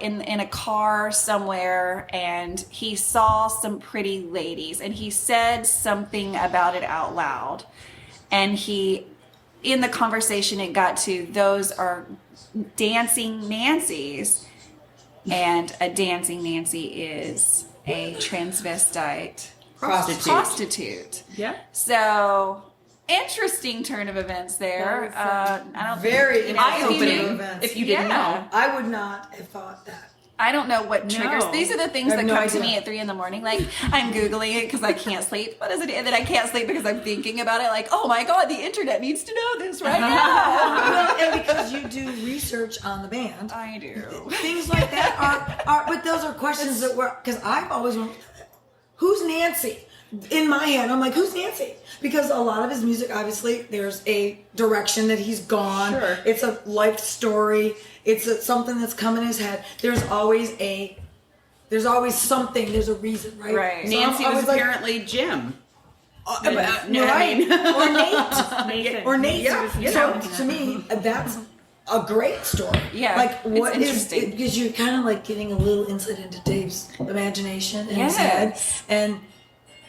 in a car somewhere, and he saw some pretty ladies, and he said something about it out loud. And in the conversation, it got to, those are dancing Nancies, and a dancing Nancy is a transvestite prostitute. Yeah. So interesting turn of events there. I don't Very Eye-opening, if you didn't know. I would not have thought that. I don't know what triggers. No. These are the things I that have no come to idea. me at 3 a.m. Like I'm Googling it because I can't sleep. What is it? And then I can't sleep because I'm thinking about it. Like, oh my God, the internet needs to know this right now. Well, and because you do research on the band, I do. things like that are but those are questions that were, because I've always wondered, who's Nancy? In my head, I'm like, who's Nancy? Because a lot of his music, obviously, there's a direction that he's gone. Sure. It's a life story. It's something that's come in his head. There's always something. There's a reason, right? Right. Nancy I was like, apparently Jim. right. Or Nate. Nathan. Or Nate. Yeah. So to me, that's a great story. Yeah, Like what it's is interesting. because you're kind of like getting a little insight into Dave's imagination and his Yes. head. And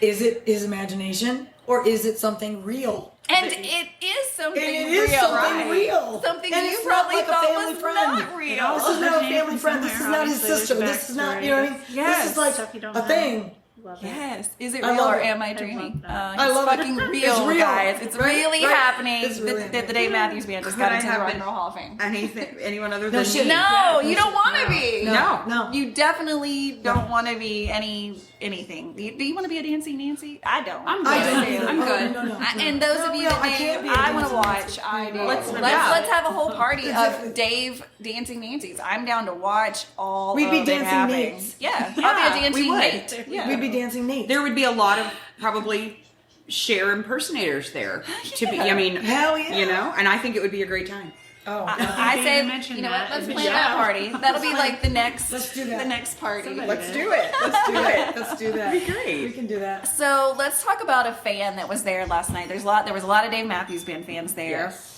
is it his imagination or is it something real? And it is something And it real. is something right? real. Something And you it's not probably like a thought family was friend. not real. This is not a family friend. This is not his Somewhere, sister. obviously, This is not, there's you know what I mean? Yes. This is like Stuff you don't a know. thing. Love it. Yes. Is it I real love or it. am I I dreaming? love that. I It's love it. fucking real, It's real. guys. It's Right, really right. happening. It's really The Dave Matthews Band just Could got I into the have Rock been- and Roll Hall of Fame. Anyone other No than shit. me? No, Yeah, you don't want to be. No. You definitely don't want to be anything. Do you want to be a Dancing Nancy? I don't. I'm I good. don't either. I'm Oh, good. no. And those of you No, that I do, can't be a I want to Dancing watch. Nancy. I do. Let's- Let's have a whole party Exactly. of Dave Dancing Nancy's. I'm down to watch all. We'd be of it dancing happening. Nates. Yeah, Yeah, I'll be a we dancing would. Nate. Yeah. We'd be dancing Nate. There would be a lot of probably Cher impersonators there to be. I mean, Hell yeah. you know, and I think it would be a great time. Oh, I You say, mentioned you know what? that. Let's Good plan that job. party. That'll be like the next. Let's do that. The next party. Somebody Let's did. do it. Let's do it. Let's do that. That'd be great. We can do that. So let's talk about a fan that was there last night. There was a lot of Dave Matthews Band fans there. Yes.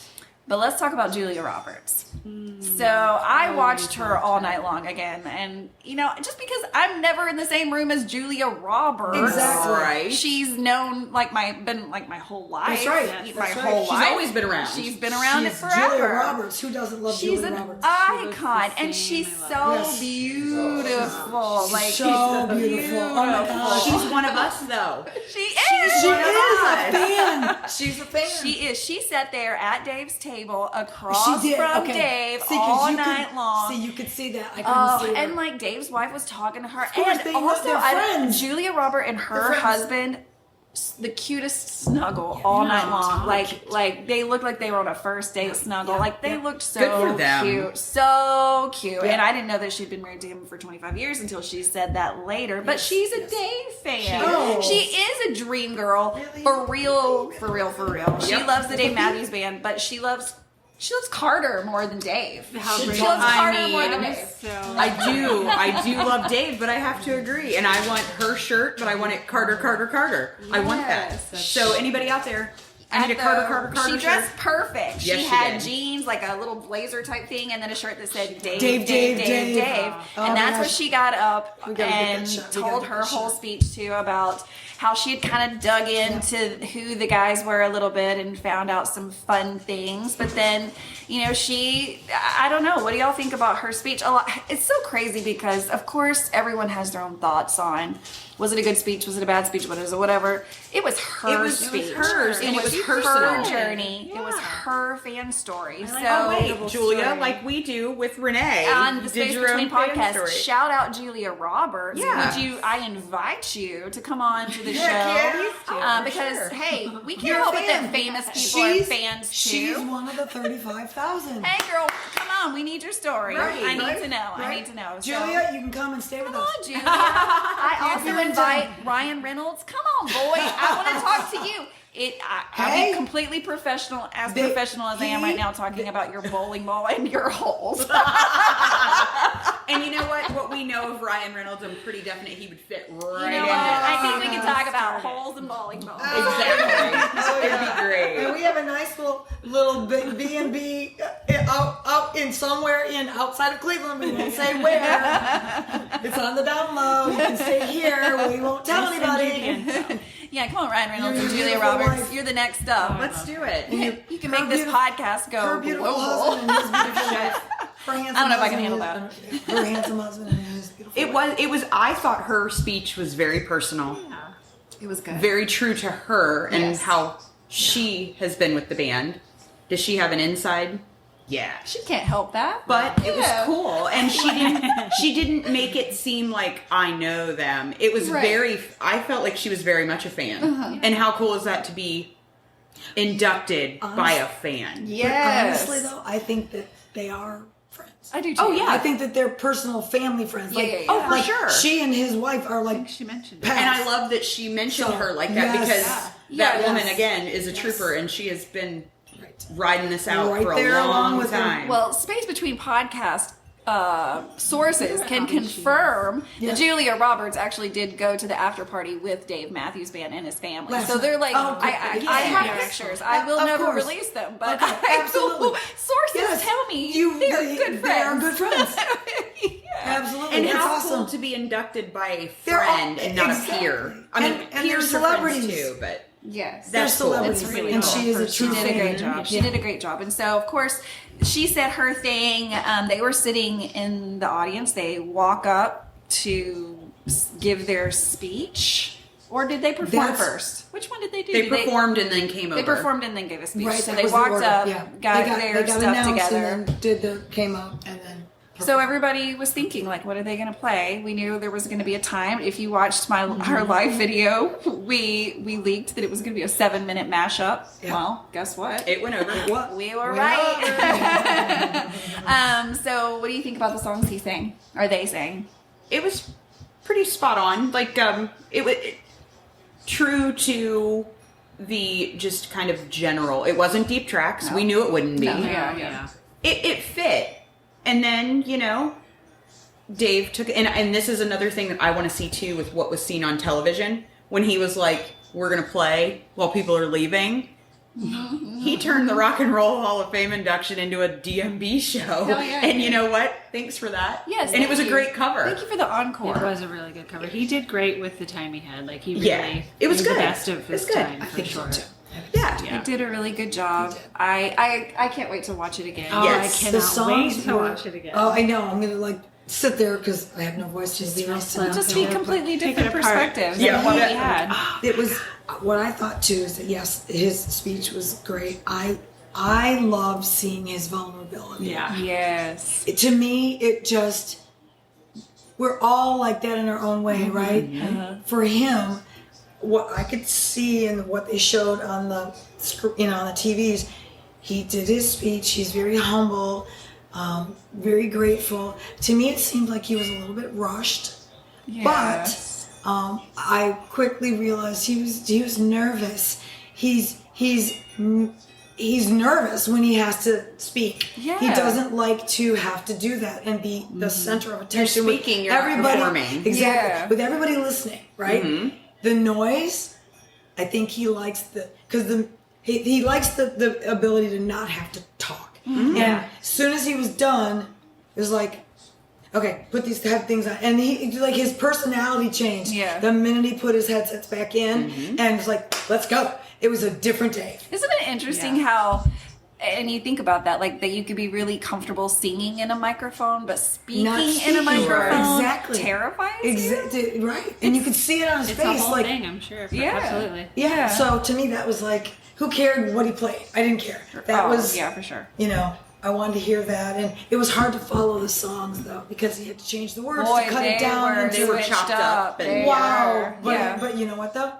But let's talk about Julia Roberts. So I watched her all night long again, and you know, just because I'm never in the same room as Julia Roberts, Exactly. Right. She's known my whole life. That's right. My That's right. whole She's life. always been around. She's been around She's it forever. Julia Roberts. Who doesn't love She's Julia an Roberts? icon, the and same. she's I so love Yes. beautiful. Like So beautiful. Oh my God. She's one of us, though. she is. She one of is us. a fan. She's a fan. She is. She sat there at Dave's table across She did. from Okay. Dave See, 'cause all you night could, long. See, you could see that. I couldn't Oh, see her. and like Dave's wife was talking to her, course, and they know also they're friends. Julia Robert and her They're friends. husband, the cutest snuggle all night long. Like they looked like they were on a first date snuggle. Yeah. Like they Yeah. looked so Good for them. cute, so cute. Yeah. And I didn't know that she'd been married to him for 25 years until she said that later. But Yes, she's a yes. Dave fan. Oh. She is a dream girl, Really? for real, for real, for real. She Yep. loves the Dave Matthews Band, but she loves Carter more than Dave. How She great. loves I Carter more mean, than Dave. So I do love Dave, but I have to agree. And I want her shirt, but I want it Carter. I want that. Yes. So anybody out there, I need a Carter She shirt. dressed perfect. Yes, she she had did. jeans, like a little blazer type thing, and then a shirt that said Dave, Dave, Dave. Dave. Oh And my that's what gosh. she got up We gotta get and that shot. We gotta told get her that whole shot. speech too about how she had kind of dug into who the guys were a little bit and found out some fun things. But then, you know, I don't know. What do y'all think about her speech? A lot. It's so crazy because, of course, everyone has their own thoughts on, was it a good speech? Was it a bad speech? What is it? Whatever. It was her speech. hers, and it was her personal. journey. It was Yeah. her fan story. like So, Wait, Julia, story. like we do with Renae. on the Did Space your Between own fan podcast, story. shout out Julia Roberts. Yeah. I invite you to come on to the show. yeah, please do, for because, sure. hey, we can't You're a help it that fan. famous people are fans too. She's one of the 35,000. Hey, girl, come on. We need your story. Right, I need right, to know. I right. need to know. So- Julia, you can come and stay with Come us. on, Julia. I also You're in invite town. Ryan Reynolds. Come on, boy. I want to talk to you. I'll Hey. be completely professional, as They- professional as I am right now, talking about your bowling ball and your holes. And you know what? What we know of Ryan Reynolds, I'm pretty definite he would fit right You know into what? I that. think we can talk about holes and bowling balls. Exactly. Oh, It'd be great. And we have a nice little B&B out in somewhere outside of Cleveland. We won't say where. It's on the down low. You can stay here. We won't tell anybody. Yeah, come on, Ryan Reynolds You're and Julia beautiful Roberts. wife. You're the next up. Let's do it. You can make Her this beautiful- podcast go Her beautiful global. husband and his beautiful wife. Her handsome I don't know if I can husband handle and- Her handsome husband and his beautiful wife. It was, I thought her speech was very personal, It was good. very true to her and Yes. how she has been with the band. Does she have an inside? Yeah. She can't help that. But it was Yeah. cool, and she didn't make it seem like I know them. It was Right. I felt like she was very much a fan. And how cool is that to be inducted by a fan? But Yes. honestly, though, I think that they are friends. I do too. Oh, yeah. I think that they're personal family friends. Yeah, Like, yeah, yeah. Oh, for like sure. She and his wife are I like think she mentioned it. pals. And I love that she mentioned So, her like that yes. because Yeah. that woman Yes. again is a Yes. trooper, and she has been Right. riding this out Right for there a along long with her. time. Well, Space Between podcast sources can confirm Yeah. that Julia Roberts actually did go to the after party with Dave Matthews Band and his family. Last So they're like, night. Oh, I good. have Yes. pictures. I will Of never course. release them, but Okay, I absolutely. sources Yes. tell me they're good friends. They are good friends. Yeah. Absolutely. and That's how awesome. cool to be inducted by a They're all- friend and not exactly. a peer. I mean, And peers they're are friends celebrities. too, but Yes. They're that's cool. celebrities. It's really and cool. she is a She true did a great fan. job. She Yeah. did a great job. And so, of course, she said her thing. They were sitting in the audience. They walk up to give their speech? Or did they perform first? Which one did they do? They performed and then came over. They performed and then gave a speech. Right, so that they was the walked order. up, Yeah. got they their got stuff announced together. and then came up and then. So everybody was thinking, like, what are they going to play? We knew there was going to be a time. If you watched our live video, we leaked that it was going to be a 7-minute mashup. Yeah. Well, guess what? It went over. What? We were right. So what do you think about the songs he sang? Or they sang? It was pretty spot on. Like, it was true to the just kind of general. It wasn't deep tracks. No. We knew it wouldn't be. No, yeah. It fit. And then, Dave took, and this is another thing that I want to see too with what was seen on television. When he was like, we're going to play while people are leaving. He turned the Rock and Roll Hall of Fame induction into a DMB show. Oh, yeah. And you know what? Thanks for that. Yes. And it was a thank great you. cover. Thank you for the encore. It was a really good cover. He did great with the time he had. Like, he really it was made good. the best of his It's good. time, I for think sure. so too. Yeah. He did a really good job. I can't wait to watch it again. Oh, Yes. I cannot songs wait to were- watch it again. Oh, I know. I'm gonna sit there because I have no voice. Just be nice to Just be completely Take different it apart. perspectives Yeah. than what we Yeah. had. It was what I thought too. Is that yes, his speech was great. I love seeing his vulnerability. Yeah. Yes. To me, it just we're all like that in our own way, right? For him, what I could see and what they showed on the on the TVs, he did his speech. He's very humble, very grateful. To me, it seemed like he was a little bit rushed, Yes. but I quickly realized he was nervous. He's nervous when he has to speak. Yeah. He doesn't like to have to do that and be the center of attention. You're speaking, with you're not everybody. performing. Exactly. Yeah. With everybody listening, right? The noise, I think he likes he likes the ability to not have to talk. And as soon as he was done, it was like, okay, put these things on. And he, like, his personality changed. Yeah. The minute he put his headsets back in and was like, let's go. It was a different day. Isn't it interesting how, and you think about that, like that you could be really comfortable singing in a microphone, but speaking Not in a speaking, microphone exactly. terrifies you? Exactly. Right. And you could see it on his It's face. a whole like, thing, I'm sure. Yeah. Absolutely. yeah. So to me, that was like, who cared what he played? I didn't care. That was, yeah, for sure. I wanted to hear that. And it was hard to follow the songs, though, because he had to change the words Boy, to cut they it down. were, into they were switched chopped up and- They Wow. were, But, yeah. but you know what, though?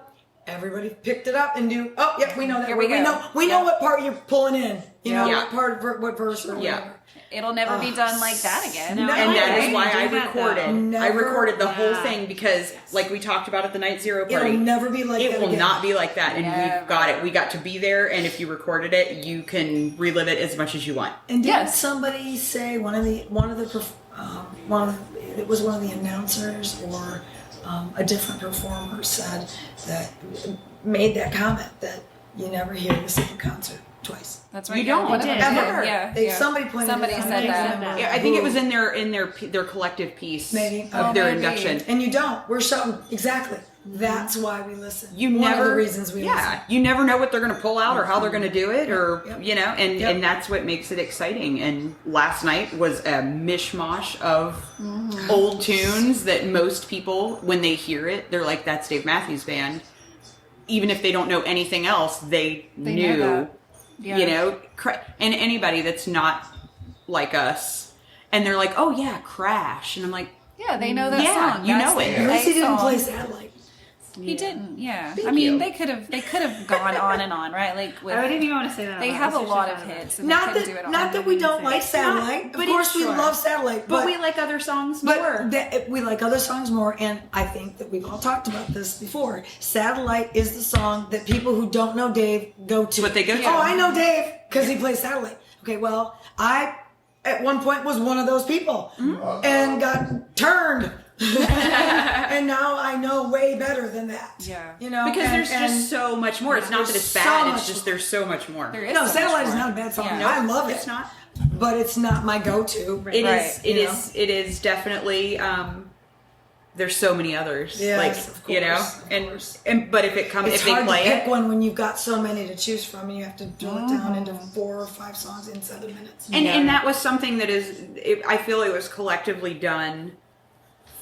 Everybody picked it up and knew, oh, yep, we know that. Here we go. We know what part you're pulling in. You know, Yeah. what part, what verse or Yeah. whatever. It'll never be done like that again. No, And that Okay. is why I Do that, recorded. though. Never- I recorded the whole Yeah. thing because, like we talked about at the Night Zero party, It'll never be like that it will again. not be like that. And Never. we've got it. We got to be there. And if you recorded it, you can relive it as much as you want. And didn't Yes. somebody say it was one of the announcers or a different performer said that made that comment that you never hear the same concert twice. That's right. You don't. One of them did. Ever. Yeah. They- yeah. somebody pointed it Somebody out. said Somebody that. said that. Yeah, I think it was in their collective piece Maybe. of Oh, their maybe. induction. And you don't. We're shouting. Exactly. That's why we listen. You one never of the reasons we listen. you never know what they're going to pull out or how they're going to do it or Yep. and Yep. and that's what makes it exciting. And last night was a mishmash of old tunes that most people, when they hear it, they're like, that's Dave Matthews Band. Even if they don't know anything else, they They knew know that. Yeah. and anybody that's not like us, and they're like, oh yeah, Crash, and I'm like, Yeah, they know that Yeah, song. you That's know it. their At least he didn't song. play Satellite. He didn't. Yeah. Thank I mean, you. they could have gone on and on, right? Like with, I didn't even want to say that. they out have a loud. lot That's of what I hits. And Not they could do it that, all. not that we don't like It's not, Satellite. Of but course, it's we sure. love Satellite, but we like other songs But more. we like other songs more, and I think that we've all talked about this before. Satellite is the song that people who don't know Dave go to. What they go to. Oh, I know Dave because he plays Satellite. Okay, well, I at one point was one of those people and got turned. And now I know way better than that. Yeah. You know, Because and- there's and just so much more. It's not that there's it's so bad. much It's just more. there's so much more. There is no, so much Satellite is more. not a bad song. Yeah. I love it. It's not. But it's not my go-to. It Right. is. It You is. It is definitely. There's so many others. Yes, like of you know, course, of course. and but if it comes, It's if they hard to play pick it, one when you've got so many to choose from, and you have to drill it down into 4 or 5 songs in 7 minutes. and that was something that is. I feel it was collectively done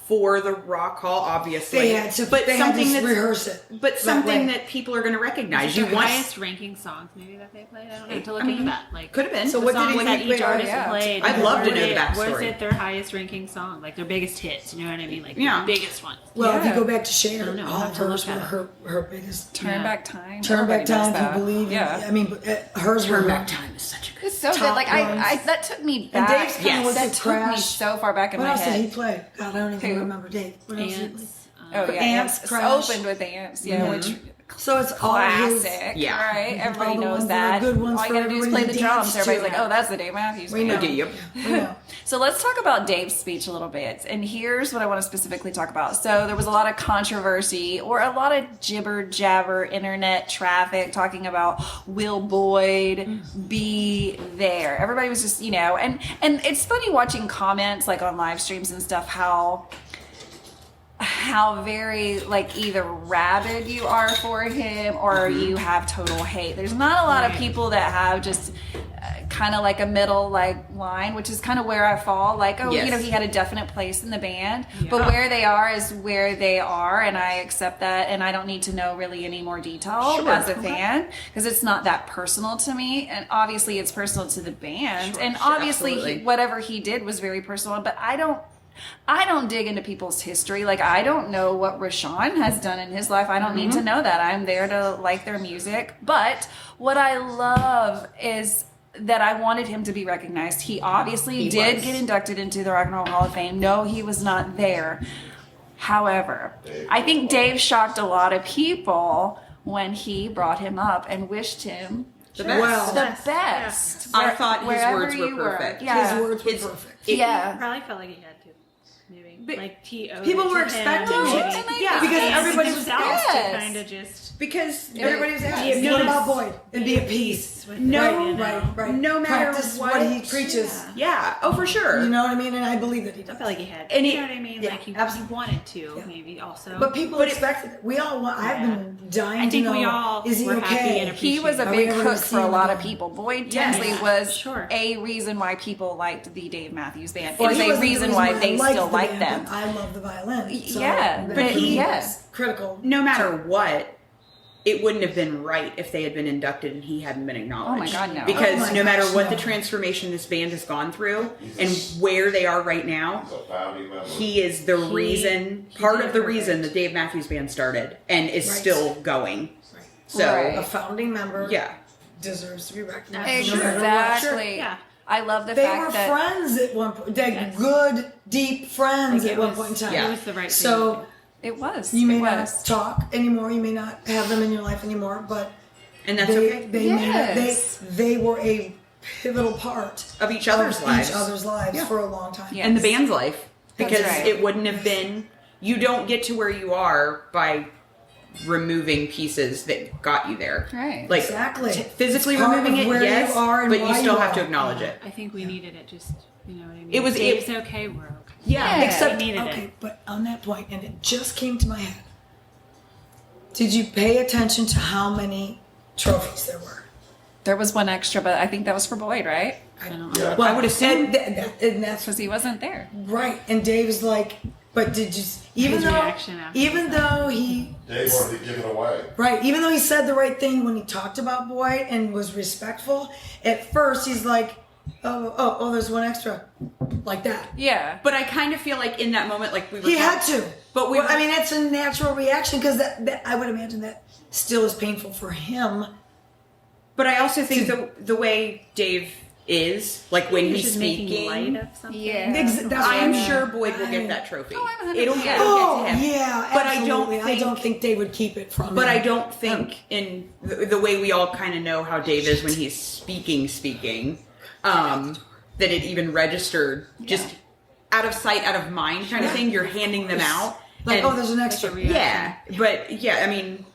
for the Rock Hall, obviously. They had to, but they something had to that's rehearse it. But something way. that people are going to recognize. Is You it their want highest ranking songs maybe that they played? I don't know. I have to look I mean, into that. Like, could have been. So the what did songs he that play? each artist Yeah. played. I'd love to know the Was backstory. it their highest ranking song? Like their biggest hits? You know what I mean? Like Yeah. the biggest ones. Well, if Yeah. you go back to Shader, I don't know. all I'll of have to hers look were at her biggest. Turn Back Time. Turn Back Everybody knows Time, if that. you believe. Yeah. I mean, hers were Turn Back Time is such a good. It's so good. Top Like ones. I that took me And back. Dave's kind of was That the took me Crash. so far back in What my else did he head. play? God, I don't even Who? remember Dave. What else did he play? Ants. Oh yeah, Ants, Ants Crash. opened with Ants. Yeah, which So it's all his. classic. Yeah. Right, everybody All the knows ones that that. are good ones All you for gotta do is everybody play to the drums. dance Everybody's to. like, "Oh, that's the Dave Matthews We Band." know. Yep. We know. So let's talk about Dave's speech a little bit. And here's what I want to specifically talk about. So there was a lot of controversy or a lot of jibber jabber internet traffic talking about will Boyd be there. Everybody was just, and it's funny watching comments like on live streams and stuff how very like either rabid you are for him or you have total hate. There's not a lot of people that have just kind of like a middle like line, which is kind of where I fall. Like, oh, Yes. he had a definite place in the band, Yeah. but where they are is where they are, and I accept that, and I don't need to know really any more detail Sure. as a fan because it's not that personal to me, and obviously it's personal to the band, Sure, and sure, obviously absolutely. whatever he did was very personal, but I don't dig into people's history. Like, I don't know what Rashawn has done in his life. I don't need to know that. I'm there to like their music. But what I love is that I wanted him to be recognized. He obviously He did was. get inducted into the Rock and Roll Hall of Fame. No, he was not there. However, I think Dave shocked a lot of people when he brought him up and wished him The best. Well, the best. I thought his Wherever words were you perfect. Yeah. His words were His- perfect. Yeah. Probably felt like he had to. Maybe. But like he owed people it to were him, expecting maybe. it. Yeah. Because And everybody was himself Yes. to kind of just Because Everybody was Be asking, at what peace. about Boyd? And be at peace. with No, it, you know? Right. No matter Practice what he preaches. Yeah. Oh, for sure. You know what I mean? And I believe that he I does. felt like he had. And you he- know what I mean? yeah, Like he absolutely. wanted to, Yeah. maybe also. But people expected it. We all want, I've been dying I think to know, we all is he were happy okay? and He was a Are we big ever gonna hook see for a him lot of again? people. Boyd Yes. Tinsley Yeah, was sure. a reason why people liked the Dave Matthews Band. Well, It is he a wasn't the reason why I they liked still the like band, them. but I love the violin. So Yeah, that but for me yes. was critical. no matter what, it wouldn't have been right if they had been inducted and he hadn't been acknowledged. Oh my God, no. Because Oh my no matter gosh, what no. the transformation this band has gone through and where they are right now, The founding member. he is the reason, part did of the perfect. reason the Dave Matthews Band started and is Right. still going. Right. So, Right. A founding member yeah. deserves to be recognized. no matter what. Exactly. Yeah. I love the They fact were that friends at one point. They're Yes. good, deep friends Like, at it one was- point in time. Yeah. It was the right thing. So it was. you may it not was. talk anymore. You may not have them in your life anymore. But And that's they, okay. They Yes. they were a pivotal part Of each other's lives. each other's lives Yeah. for a long time. Yeah. And the band's life. That's Because right. it wouldn't have been, you don't get to where you are by removing pieces that got you there. Right. Like, Exactly. physically It's part removing of it, where yes, you are and but you why still you have to are. acknowledge it. I think we needed it. Just you know what I mean. It was- Dave's okay. We're okay. Yeah. Except, we needed okay, it. but on that point, and it just came to my head. Did you pay attention to how many trophies there were? There was one extra, but I think that was for Boyd, right? I don't know. Yeah. Well, I would assume. and that's Because he wasn't there. right. And Dave's like, but did you? Even His though, reaction after even though he, Dave wanted to give it away. right, even though he said the right thing when he talked about Boyd and was respectful, at first he's like, oh, there's one extra, like that. Yeah. But I kind of feel like in that moment, like we were. He had to. But we Well, I mean, that's a natural reaction because that I would imagine that still is painful for him. But I also think the way Dave is, like when He was he's just making speaking, light of something. Yeah. That's I am what sure Boyd will I- get that trophy. Oh, I'm 100%. It'll Yeah. Oh get to him. yeah, But I absolutely. don't I don't think- think they would keep it from But him. I don't think in the way we all kind of know how Dave is when he's speaking, that it even registered just out of sight, out of mind kind of thing. You're handing them out. Like, and- oh, there's an extra. yeah, but yeah, I mean,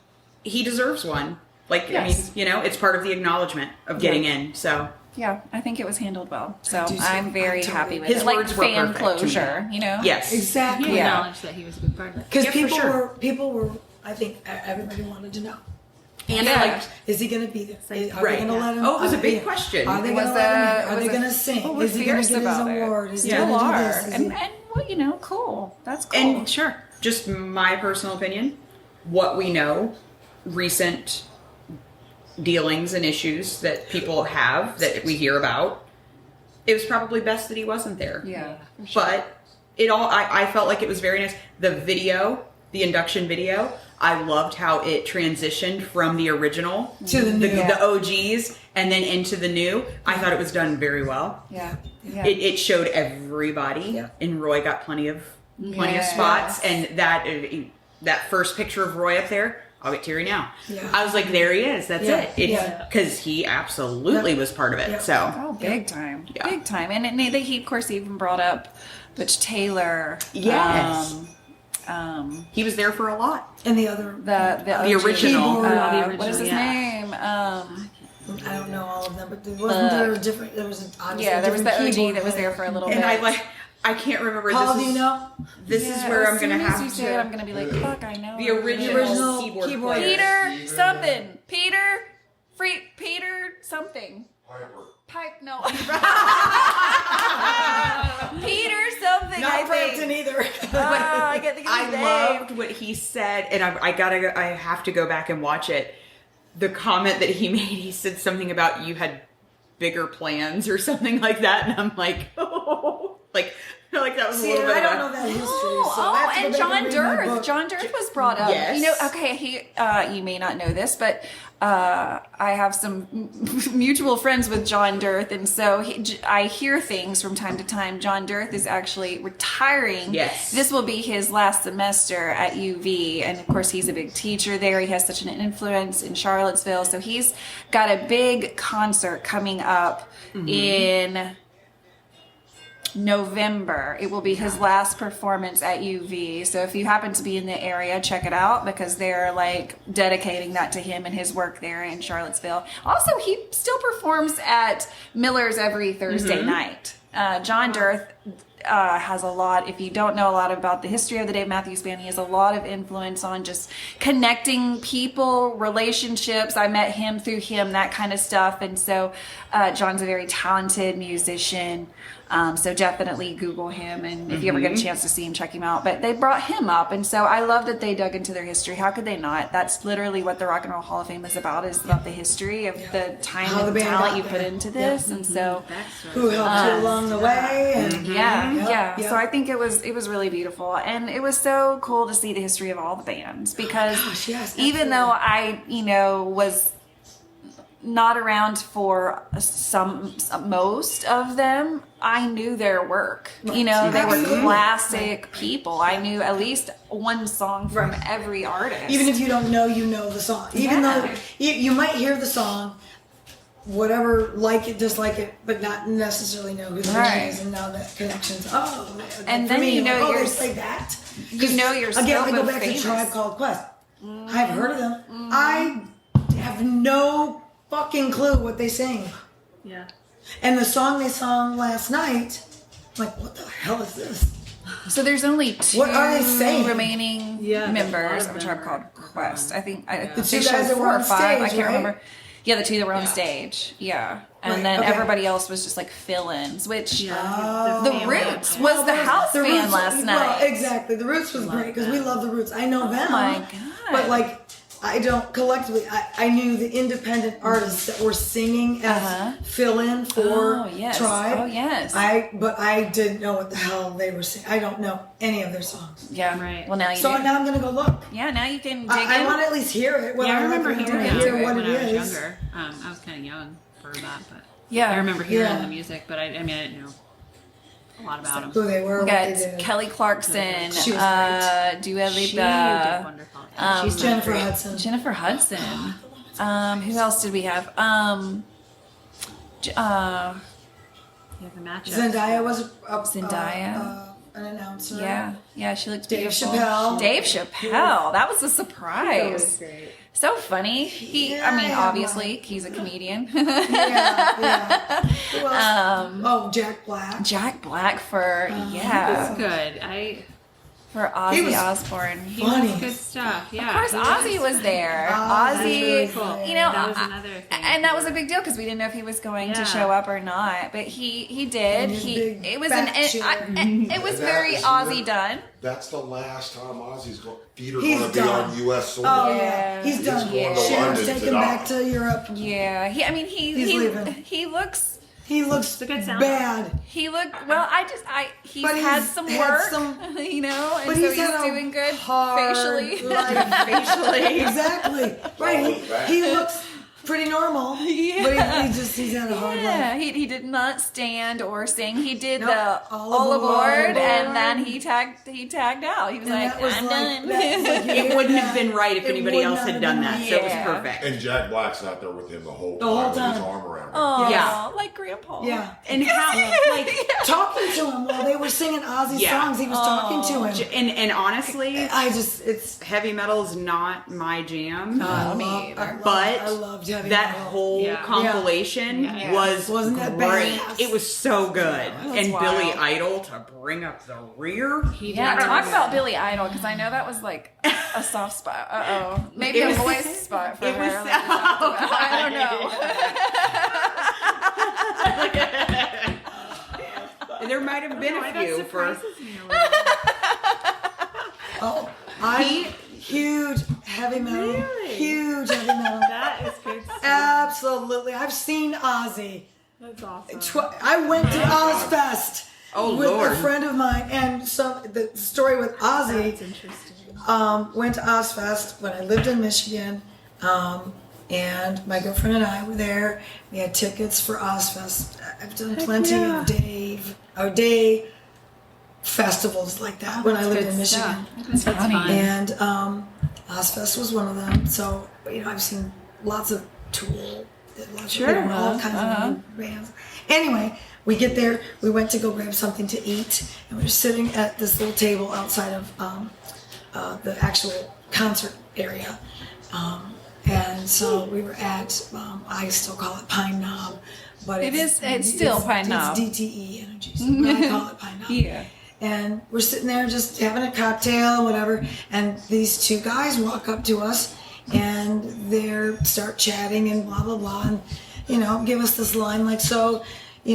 he deserves one. Like, Yes. I mean, you know, it's part of the acknowledgement of getting in. So Yeah, I think it was handled well. So do too. I'm very I totally- happy with His it. Like words were fan perfect to me. closure, you know? yes, Exactly. He Yeah. acknowledged that he was a good part of it. Because Yeah, for sure. people were. I think everybody wanted to know. and Yeah. I liked. Is he going to be there? Are Right. they going to let him? Oh, it was a are big they- question. Are they Was going to let him? the- Are they was going to the- sing? People were Is he going fierce to get his about it. award? Is he Still going to do are. this? Is And he- well, cool. That's cool. And sure, just my personal opinion, what we know, recent dealings and issues that people have that we hear about, it was probably best that he wasn't there. Yeah. For sure. But I felt like it was very nice. The video, the induction video, I loved how it transitioned from the original To the new. the OGs and then into the new. I thought it was done very well. Yeah. Yeah. It showed everybody, Yeah. and Roy got plenty of Yes. spots. And that first picture of Roy up there, I'll get teary now. Yeah. I was like, there he is. That's Yeah. it. It's Yeah. because he absolutely was part of it. Yeah. So Oh, big time. Yeah. Big time. And he, of course, even brought up Butch Taylor. Yes. he was there for a lot. And the other, The The original. Keyboard. the original, what is his yeah. name? I don't know all of them, but wasn't there a different? There was obviously Yeah, there was the different OG keyboard that was player. there for a little And bit. I can't remember. Paul, this do you is, know? This is where I'm gonna have you to. say it, I'm gonna be like, fuck, I know. The original keyboard player. Peter something. Peter something. Piper. Pipe, no. Peter something, Not I Frampton think. either. I can't think of his I name. loved what he said, and I have to go back and watch it. The comment that he made, he said something about you had bigger plans or something like that, and I'm like, oh, like that was See, a little bit I of don't a- know that history. so I have to And go back John and read my Dirth. book. John Dirth was brought up. Yes. Okay, you may not know this, but I have some mutual friends with John Dirth, and so I hear things from time to time. John Dirth is actually retiring. Yes. This will be his last semester at UV, and of course he's a big teacher there. He has such an influence in Charlottesville, so he's got a big concert coming up in November. It will be his last performance at UV. So if you happen to be in the area, check it out because they're like dedicating that to him and his work there in Charlottesville. Also, he still performs at Miller's every Thursday night. John Dirth has a lot, if you don't know a lot about the history of the Dave Matthews Band, he has a lot of influence on just connecting people, relationships. I met him through him, that kind of stuff. And so John's a very talented musician. So definitely Google him, and if you ever get a chance to see him, check him out. But they brought him up, and so I love that they dug into their history. How could they not? That's literally what the Rock and Roll Hall of Fame is about the history of the time How the and band talent got you put there. into this. And so Who helped you along the way? And yeah. yeah. So I think it was really beautiful, and it was so cool to see the history of all the bands because gosh, yes, even though I was not around for most of them, I knew their work. They were Absolutely. classic people. I knew at least one song from every artist. even if you don't know, you know the song. Even Yeah. though you might hear the song, whatever, like it, dislike it, but not necessarily know who the Right. band is and know that connections. Oh, And for then me, you know like, you're- they play that. you know your Again, scope I go of back famous. to Tribe Called Quest. I've heard of them. I have no fucking clue what they sing. Yeah. And the song they sung last night, I'm like, what the hell is this? So there's only two What are they saying? remaining Yeah, members a lot of of Tribe them Called are Quest. I think The two they showed guys that were 4 or on 5. I stage, can't right? remember. Yeah, the two that were on stage. Yeah, and Right, then okay. everybody else was just like fill-ins, which Yeah. the Roots was the house band Roots, last well, night. exactly. The Roots was great because we love the Roots. I know them. my God. But like, I don't collectively. I knew the independent artists that were singing as fill-in for Oh, yes. Tribe. Oh, yes. But I didn't know what the hell they were singing. I don't know any of their songs. Yeah, Right. Well, now you So do. now I'm gonna go look. Yeah, now you can dig I in. want to at least hear it. Whether Yeah, I remember like it or hearing not, it hear what when it I was is. younger. I was kind of young for that, but Yeah. I remember hearing Yeah. the music, but I didn't know a lot about them. Who they were, We what they got did. Kelly Clarkson, She was Dua She did Lipa, wonderful. She's Jennifer Hudson. Jennifer Hudson. Who else did we have? Yeah, the matchup. Zendaya was Zendaya. an announcer. Yeah, she looked Dave beautiful. Chappelle. Dave Chappelle. That was a surprise. great. So funny. Obviously, he's a comedian. Yeah. Who else? Jack Black. Jack Black for It's yeah. good. For He was Ozzy Osbourne. He funny. was good stuff. Yeah. Of course, he Ozzy was there. That's Ozzy, really cool. you know, That was another thing. and that was a big deal because we didn't know if he was going to Yeah. show up or not. But he did. And his big It was fat it was And that very is Ozzy the- done. That's the last time Ozzy's feet are He's going to be done. on U.S. soil. Oh Yeah. yeah, he's He's done. going to Sharon's London taken to back die. to Europe. Yeah, He's leaving. he looks. He looks a good sound. bad. He looked well. He's But had he's some had work, some- you know, and But so he's he's had a doing good hard facially. life. Facially. Exactly. Right. He looks pretty normal. Yeah. But he's had a hard Yeah, life. he did not stand or sing. He did Nope. the All all aboard. aboard, and then he tagged out. He was And like, that was I'm like- done. that was like- It wouldn't have been right if It anybody would else not had have done been that. right. So it was Yeah. perfect. And Jack Black's out there with him the whole The whole time with his time. arm around him. Oh, Yeah. like Grandpa. Yeah. And how, like, Talking to him while they were singing Ozzy Yeah. songs, he was talking to him. and honestly, It's heavy metal is not my jam. me either. But I loved heavy that metal. whole Yeah. compilation Yeah. Wasn't that great. badass? It was so good. And wild. Billy Idol to bring up the rear. Yeah, talk about Billy Idol because I know that was like a soft spot. Maybe It a was- voice spot for it her. was- Like we talked about. I don't know. There might have been Why a that few for. surprises me a little. Oh, huge heavy metal. Really? Huge heavy metal. That is good stuff. Absolutely. I've seen Ozzy. That's awesome. I went to Ozfest Oh, with Lord. a friend of mine, and so the story with Ozzy. That's interesting. Went to Ozfest when I lived in Michigan, and my girlfriend and I were there. We had tickets for Ozfest. I've done plenty of day festivals like that when I lived in Michigan. That's fun. And Ozfest was one of them. So, I've seen lots of Tool, lots of, all kinds of bands. Anyway, we get there, we went to go grab something to eat, and we were sitting at this little table outside of the actual concert area. And so we were at, I still call it Pine Knob, but it's still Pine Knob. It's DTE Energies, but I call it Pine Knob. Yeah. And we're sitting there just having a cocktail, whatever. And these two guys walk up to us and they start chatting and blah, blah, blah. And, give us this line like, so, do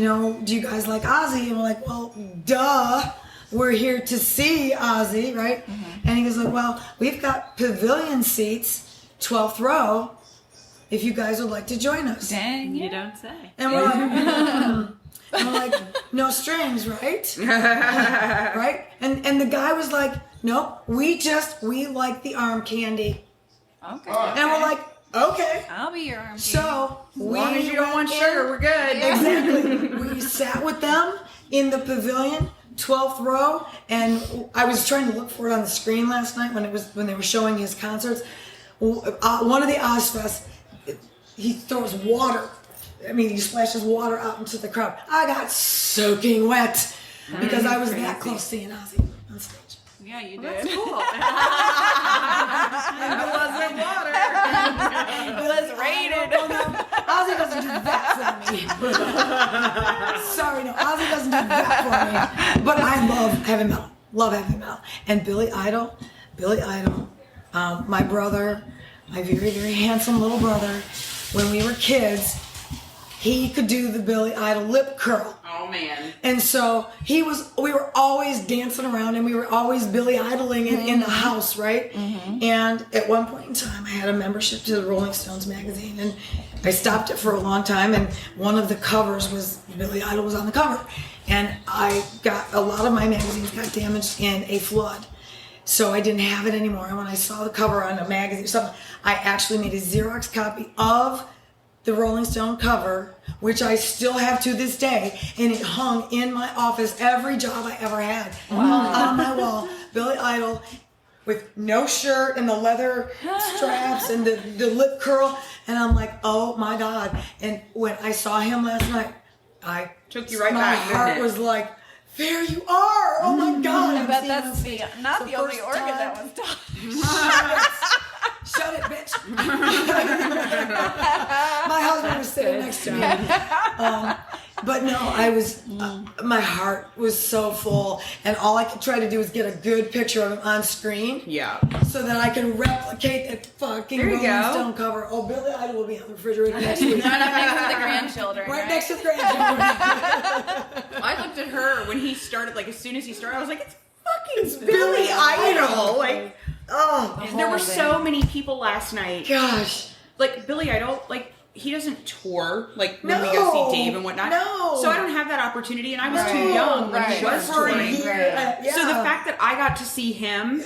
you guys like Ozzy? And we're like, well, duh. We're here to see Ozzy, right? Mm-hmm. And he goes like, well, we've got pavilion seats, 12th row, if you guys would like to join us. Dang. You don't say. And we're like, no strings, right? Right? And the guy was like, nope, we like the arm candy. Okay. And we're like, okay. I'll be your arm. So As long as you don't want went sugar, in- we're good. Exactly. We sat with them in the pavilion, 12th row, and I was trying to look for it on the screen last night when they were showing his concerts. One of the Ozfest, he throws water. He splashes water out into the crowd. I got soaking wet because I was that close seeing Ozzy on stage. Yeah, you did. That's cool. It wasn't water. It was rated. Ozzy doesn't do that for me. Sorry, no, Ozzy doesn't do that for me. But I love heavy metal. Love heavy metal. And Billy Idol, my brother, my very, very handsome little brother, when we were kids, he could do the Billy Idol lip curl. Oh, man. And so we were always dancing around and we were always Billy Idling in the house, right? Mm-hmm. And at one point in time, I had a membership to the Rolling Stones magazine and I stopped it for a long time and one of the covers was, Billy Idol was on the cover. And a lot of my magazines got damaged in a flood. So I didn't have it anymore. And when I saw the cover on a magazine or something, I actually made a Xerox copy of the Rolling Stone cover, which I still have to this day, and it hung in my office every job I ever had. Hung on my wall, Billy Idol, with no shirt and the leather straps and the lip curl, and I'm like, oh my God. And when I saw him last night, Took you right my back, didn't heart it? was like, there you are! Oh my God! I I'm bet seeing that's him. not the only first organ time. that was done. Shut it, bitch. My husband was sitting next to me. But no, I was, my heart was so full, and all I could try to do was get a good picture of him on screen. Yeah. So that I can replicate that fucking There you Rolling go. Stone cover. Oh, Billy Idol will be on the refrigerator next week. Next to the grandchildren. Right next to the grandchildren. I looked at her when he started, like, as soon as he started, I was like, it's fucking Billy Idol. Like, there were so many people last night. Gosh. Like, Billy Idol, like, he doesn't tour, like, when we go see Dave and whatnot. No. So I don't have that opportunity, and I was too young when he was For a touring. year. Yeah. So the fact that I got to see him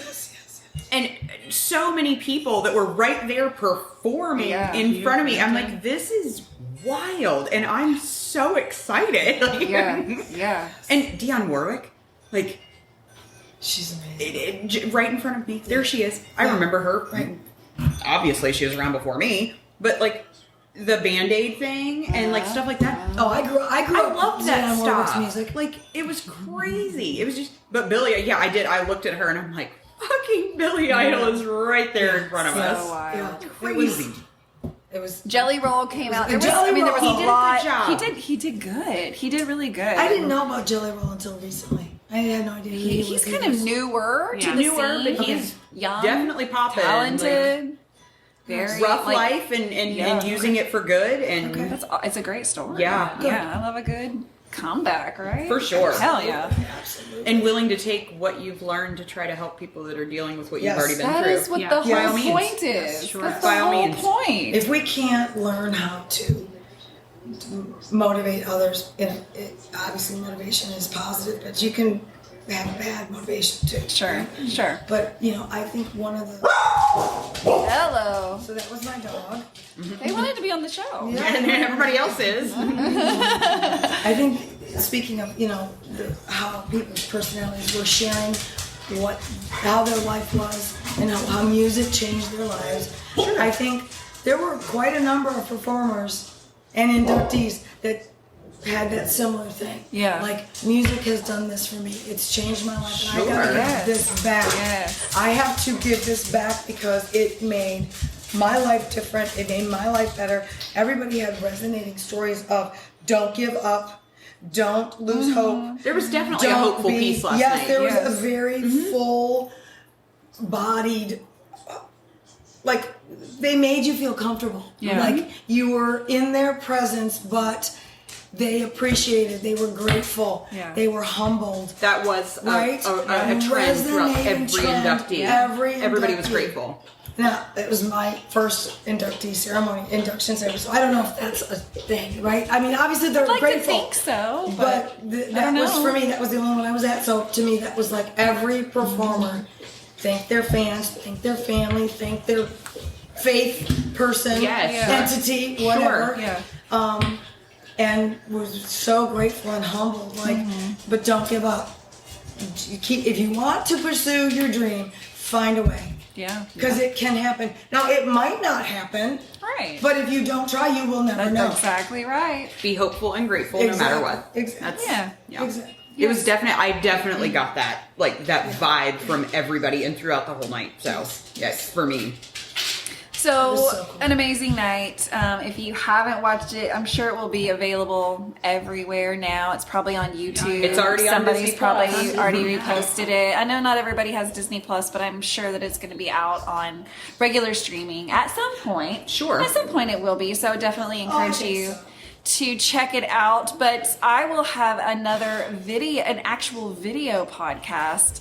and so many people that were right there performing in front of me, I'm like, this is wild, and I'm so excited. Like, Yeah. And Dionne Warwick, like, She's amazing. right in front of me. There she is. I remember her. Right. Obviously, she was around before me, but like the Band-Aid thing and like stuff like that. Oh, I grew I up loved with that Dionne Warwick's stuff. music. Like, it was crazy. It was just, but Billy, yeah, I did. I looked at her and I'm like, fucking Billy Idol is right there in front of us. wild. Yeah, Crazy. It was. Jelly Roll came out. There was, Jelly I mean, there was Roll. a He did a lot. good job. He did good. He did really good. I didn't know about Jelly Roll until recently. I had no idea who he was. He's kind of newer to the Newer, scene. but he's young, definitely popping. talented, very Rough like, life and using it for good. And It's a great story. Yeah. Yeah, I love a good comeback, right? For sure. Hell yeah. Absolutely. and willing to take what you've learned to try to help people that are dealing with what Yes. you've already been That through. is what Yeah. the By all whole means. point is. Sure. That's By the all whole means. point. If we can't learn how to motivate others, obviously motivation is positive, but you can have bad motivation too. Sure. But I think one of the Hello. so that was my dog. They wanted to be on the show. And everybody else is. I think speaking of how people's personalities were sharing how their life was and how music changed their lives. Sure. I think there were quite a number of performers and inductees that had that similar thing. Yeah. Like, music has done this for me. It's changed my life. And I gotta Sure. give this back. Yes. I have to give this back because it made my life different. It made my life better. Everybody had resonating stories of don't give up, don't lose hope. There was definitely a hopeful piece last yes, night. there was Yes. a very full-bodied, like, they made you feel comfortable. Yeah. Like, you were in their presence, but they appreciated, they were grateful, Yeah. they were humbled. That was Right? a trend throughout Resonating every trend. inductee. Every Everybody was inductee. grateful. Now, it was my first induction ceremony, so I don't know if that's a thing, right? I mean, obviously they're I'd like grateful. to think so, But that don't was, know. for me, that was the only one I was at. So to me, that was like every performer thank their fans, thank their family, thank their faith person, Yes. Yeah. entity, whatever. Yeah. And was so grateful and humbled. Like, but don't give up. If you want to pursue your dream, find a way. Yeah. Because it can happen. Now, it might not happen. Right. But if you don't try, you will never know. That's exactly right. Be hopeful and grateful no matter what. Exactly. Yeah. Exactly. It was I definitely got that, like, that vibe from everybody and throughout the whole night. So, yes, for me. So, was so cool. an amazing night. If you haven't watched it, I'm sure it will be available everywhere now. It's probably on YouTube. It's already on Somebody's Disney probably Plus. already reposted it. I know not everybody has Disney Plus, but I'm sure that it's going to be out on regular streaming at some point. Sure. At some point it will be. So definitely encourage think you so. to check it out. But I will have another an actual video podcast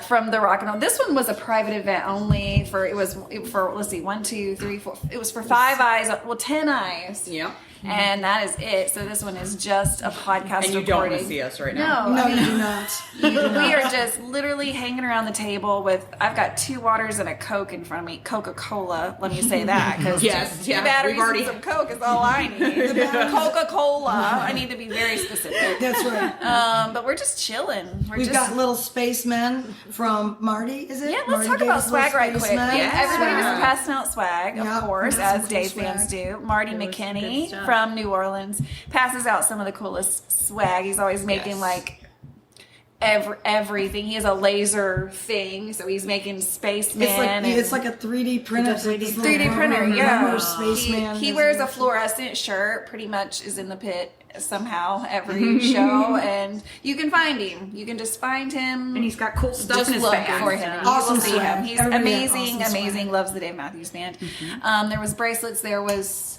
from the Rock and Roll. This one was a private event only for let's see, 1, 2, 3, 4. It was for 5 eyes, 10 eyes. Yeah. And that is it. So this one is just a podcast And you don't want recording. to see us right now. No, No, I mean, you do not. we are just literally hanging around the table with. I've got 2 waters and a Coke in front of me. Coca-Cola. Let me say that because Yes, two yeah, batteries we've already- and some Coke is all I need. Coca-Cola. I need to be very specific. That's right. But we're just chilling. We've got little spacemen from Marty, is it? Yeah, let's Marty talk gave about us little swag right quick. spacemen. Yeah, everybody was Yeah. passing out swag, of Yeah, course, we got some as cool Dave fans swag. do. Marty There was some good McKinney stuff. from New Orleans passes out some of the coolest swag. He's always making Yes. like everything. He has a laser thing, so he's making spaceman. It's like a 3D printer. 3D printer, yeah. Spaceman. He wears a fluorescent shirt, pretty much is in the pit somehow every show, and you can find him. You can just find him. And he's got cool stuff Just in his look bag. for him. And Awesome you will see swag. him. He's Everybody had amazing, awesome amazing. swag. Loves the Dave Matthews Band. There was bracelets. There was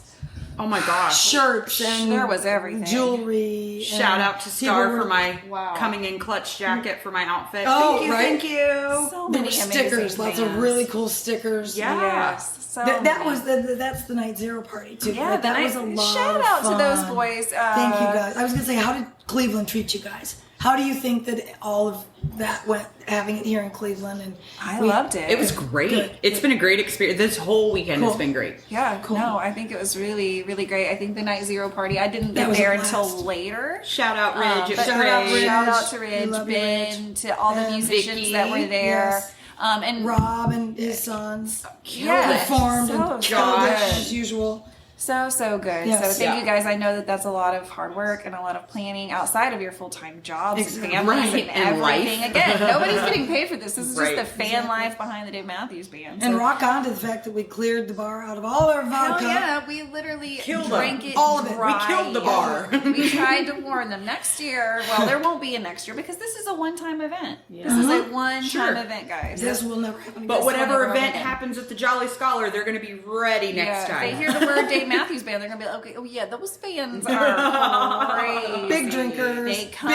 Oh my gosh. Shirts and there was everything. jewelry. Shout and out to Star people for my Wow. coming in clutch jacket for my outfit. Oh, Thank you, right. thank you. So There many were stickers, amazing lots bands. of really cool stickers. Yeah. Yes, so That many. was that's the Night Zero party too. Yeah, Like, the that night, was a lot shout of out to those fun. boys. Thank you guys. I was gonna say, how did Cleveland treat you guys? How do you think that all of that went, having it here in Cleveland? And I loved it. It was great. Good. It's been a great experience. This whole weekend has Cool. been great. Yeah, no, I think it was really, really great. I think the Night Zero party, I didn't That get was a there blast. until later. Shout out Ridge. It was But Shout out great. Ridge. shout out to We Ridge, love you, Ben, Ridge. to all the And musicians Vicky. that were there. Yes. And Rob and his sons yeah, performed so, and so killed it good. as usual. So good. Yes. So thank Yeah. you guys. I know that that's a lot of hard work and a lot of planning outside of your full-time jobs Exactly. and families Right, and and everything. life. Again, nobody's getting paid for this. This is Right. just the fan life behind the Dave Matthews Band. And So- rock on to the fact that we cleared the bar out of all our Hell vodka. yeah, we literally Killed drank them. it All of it. We dry. killed the bar. We tried to warn them next year. Well, there won't be a next year because this is a one-time event. This is a one-time Sure. event, guys. This will never happen again. But whatever never event again. happens at the Jolly Scholar, they're going to be ready next Yeah, time. if they hear the word Dave Matthews Band, they're gonna be like, okay, oh yeah, those fans are crazy. Big drinkers, They come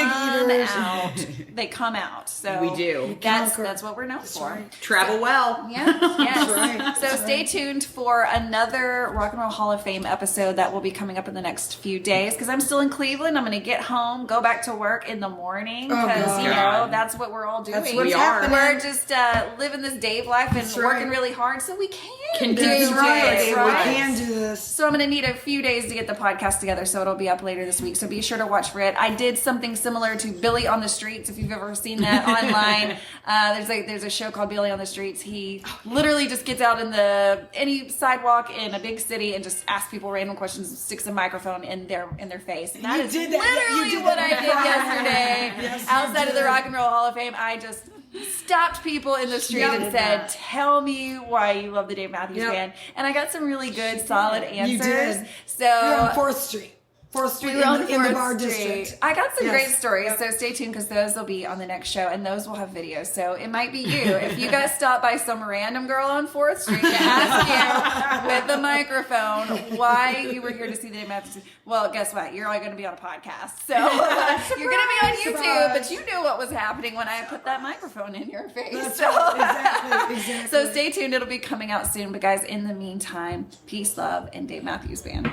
big eaters. out. They come out. So We do. That's what we're known for. right. Travel well. Yeah, yes. right. So stay tuned for another Rock and Roll Hall of Fame episode that will be coming up in the next few days because I'm still in Cleveland. I'm going to get home, go back to work in the morning Oh, because, God. you know, that's what we're all doing. That's what's We are. happening. We're just living this Dave life and That's working right. really hard so we can Can do do this, this, right? We can do this. So I'm going to need a few days to get the podcast together, so it'll be up later this week. So be sure to watch for it. I did something similar to Billy on the Streets, if you've ever seen that online. There's a show called Billy on the Streets. He literally just gets out in any sidewalk in a big city and just asks people random questions, and sticks a microphone in their face. And that You is did that. You literally did what that I did yesterday. Yes, you Outside of the did. Rock and Roll Hall of Fame, I just stopped people in the street Yeah, and did said, that. "Tell me why you love the Dave Matthews Yep. Band." And I got some really good, solid answers. You did. So You're on 4th Street. 4th Street we were on in the 4th bar Street. district. I got some Yes. great stories, so stay tuned because those will be on the next show, and those will have videos. So it might be you. If you got stopped by some random girl on 4th Street to ask you with the microphone why you were here to see the Dave Matthews, well, guess what? You're all going to be on a podcast. So you're going to be on YouTube, but you knew what was happening when I put that microphone in your face. That's So- right. Exactly. So stay tuned. It'll be coming out soon. But guys, in the meantime, peace, love, and Dave Matthews Band.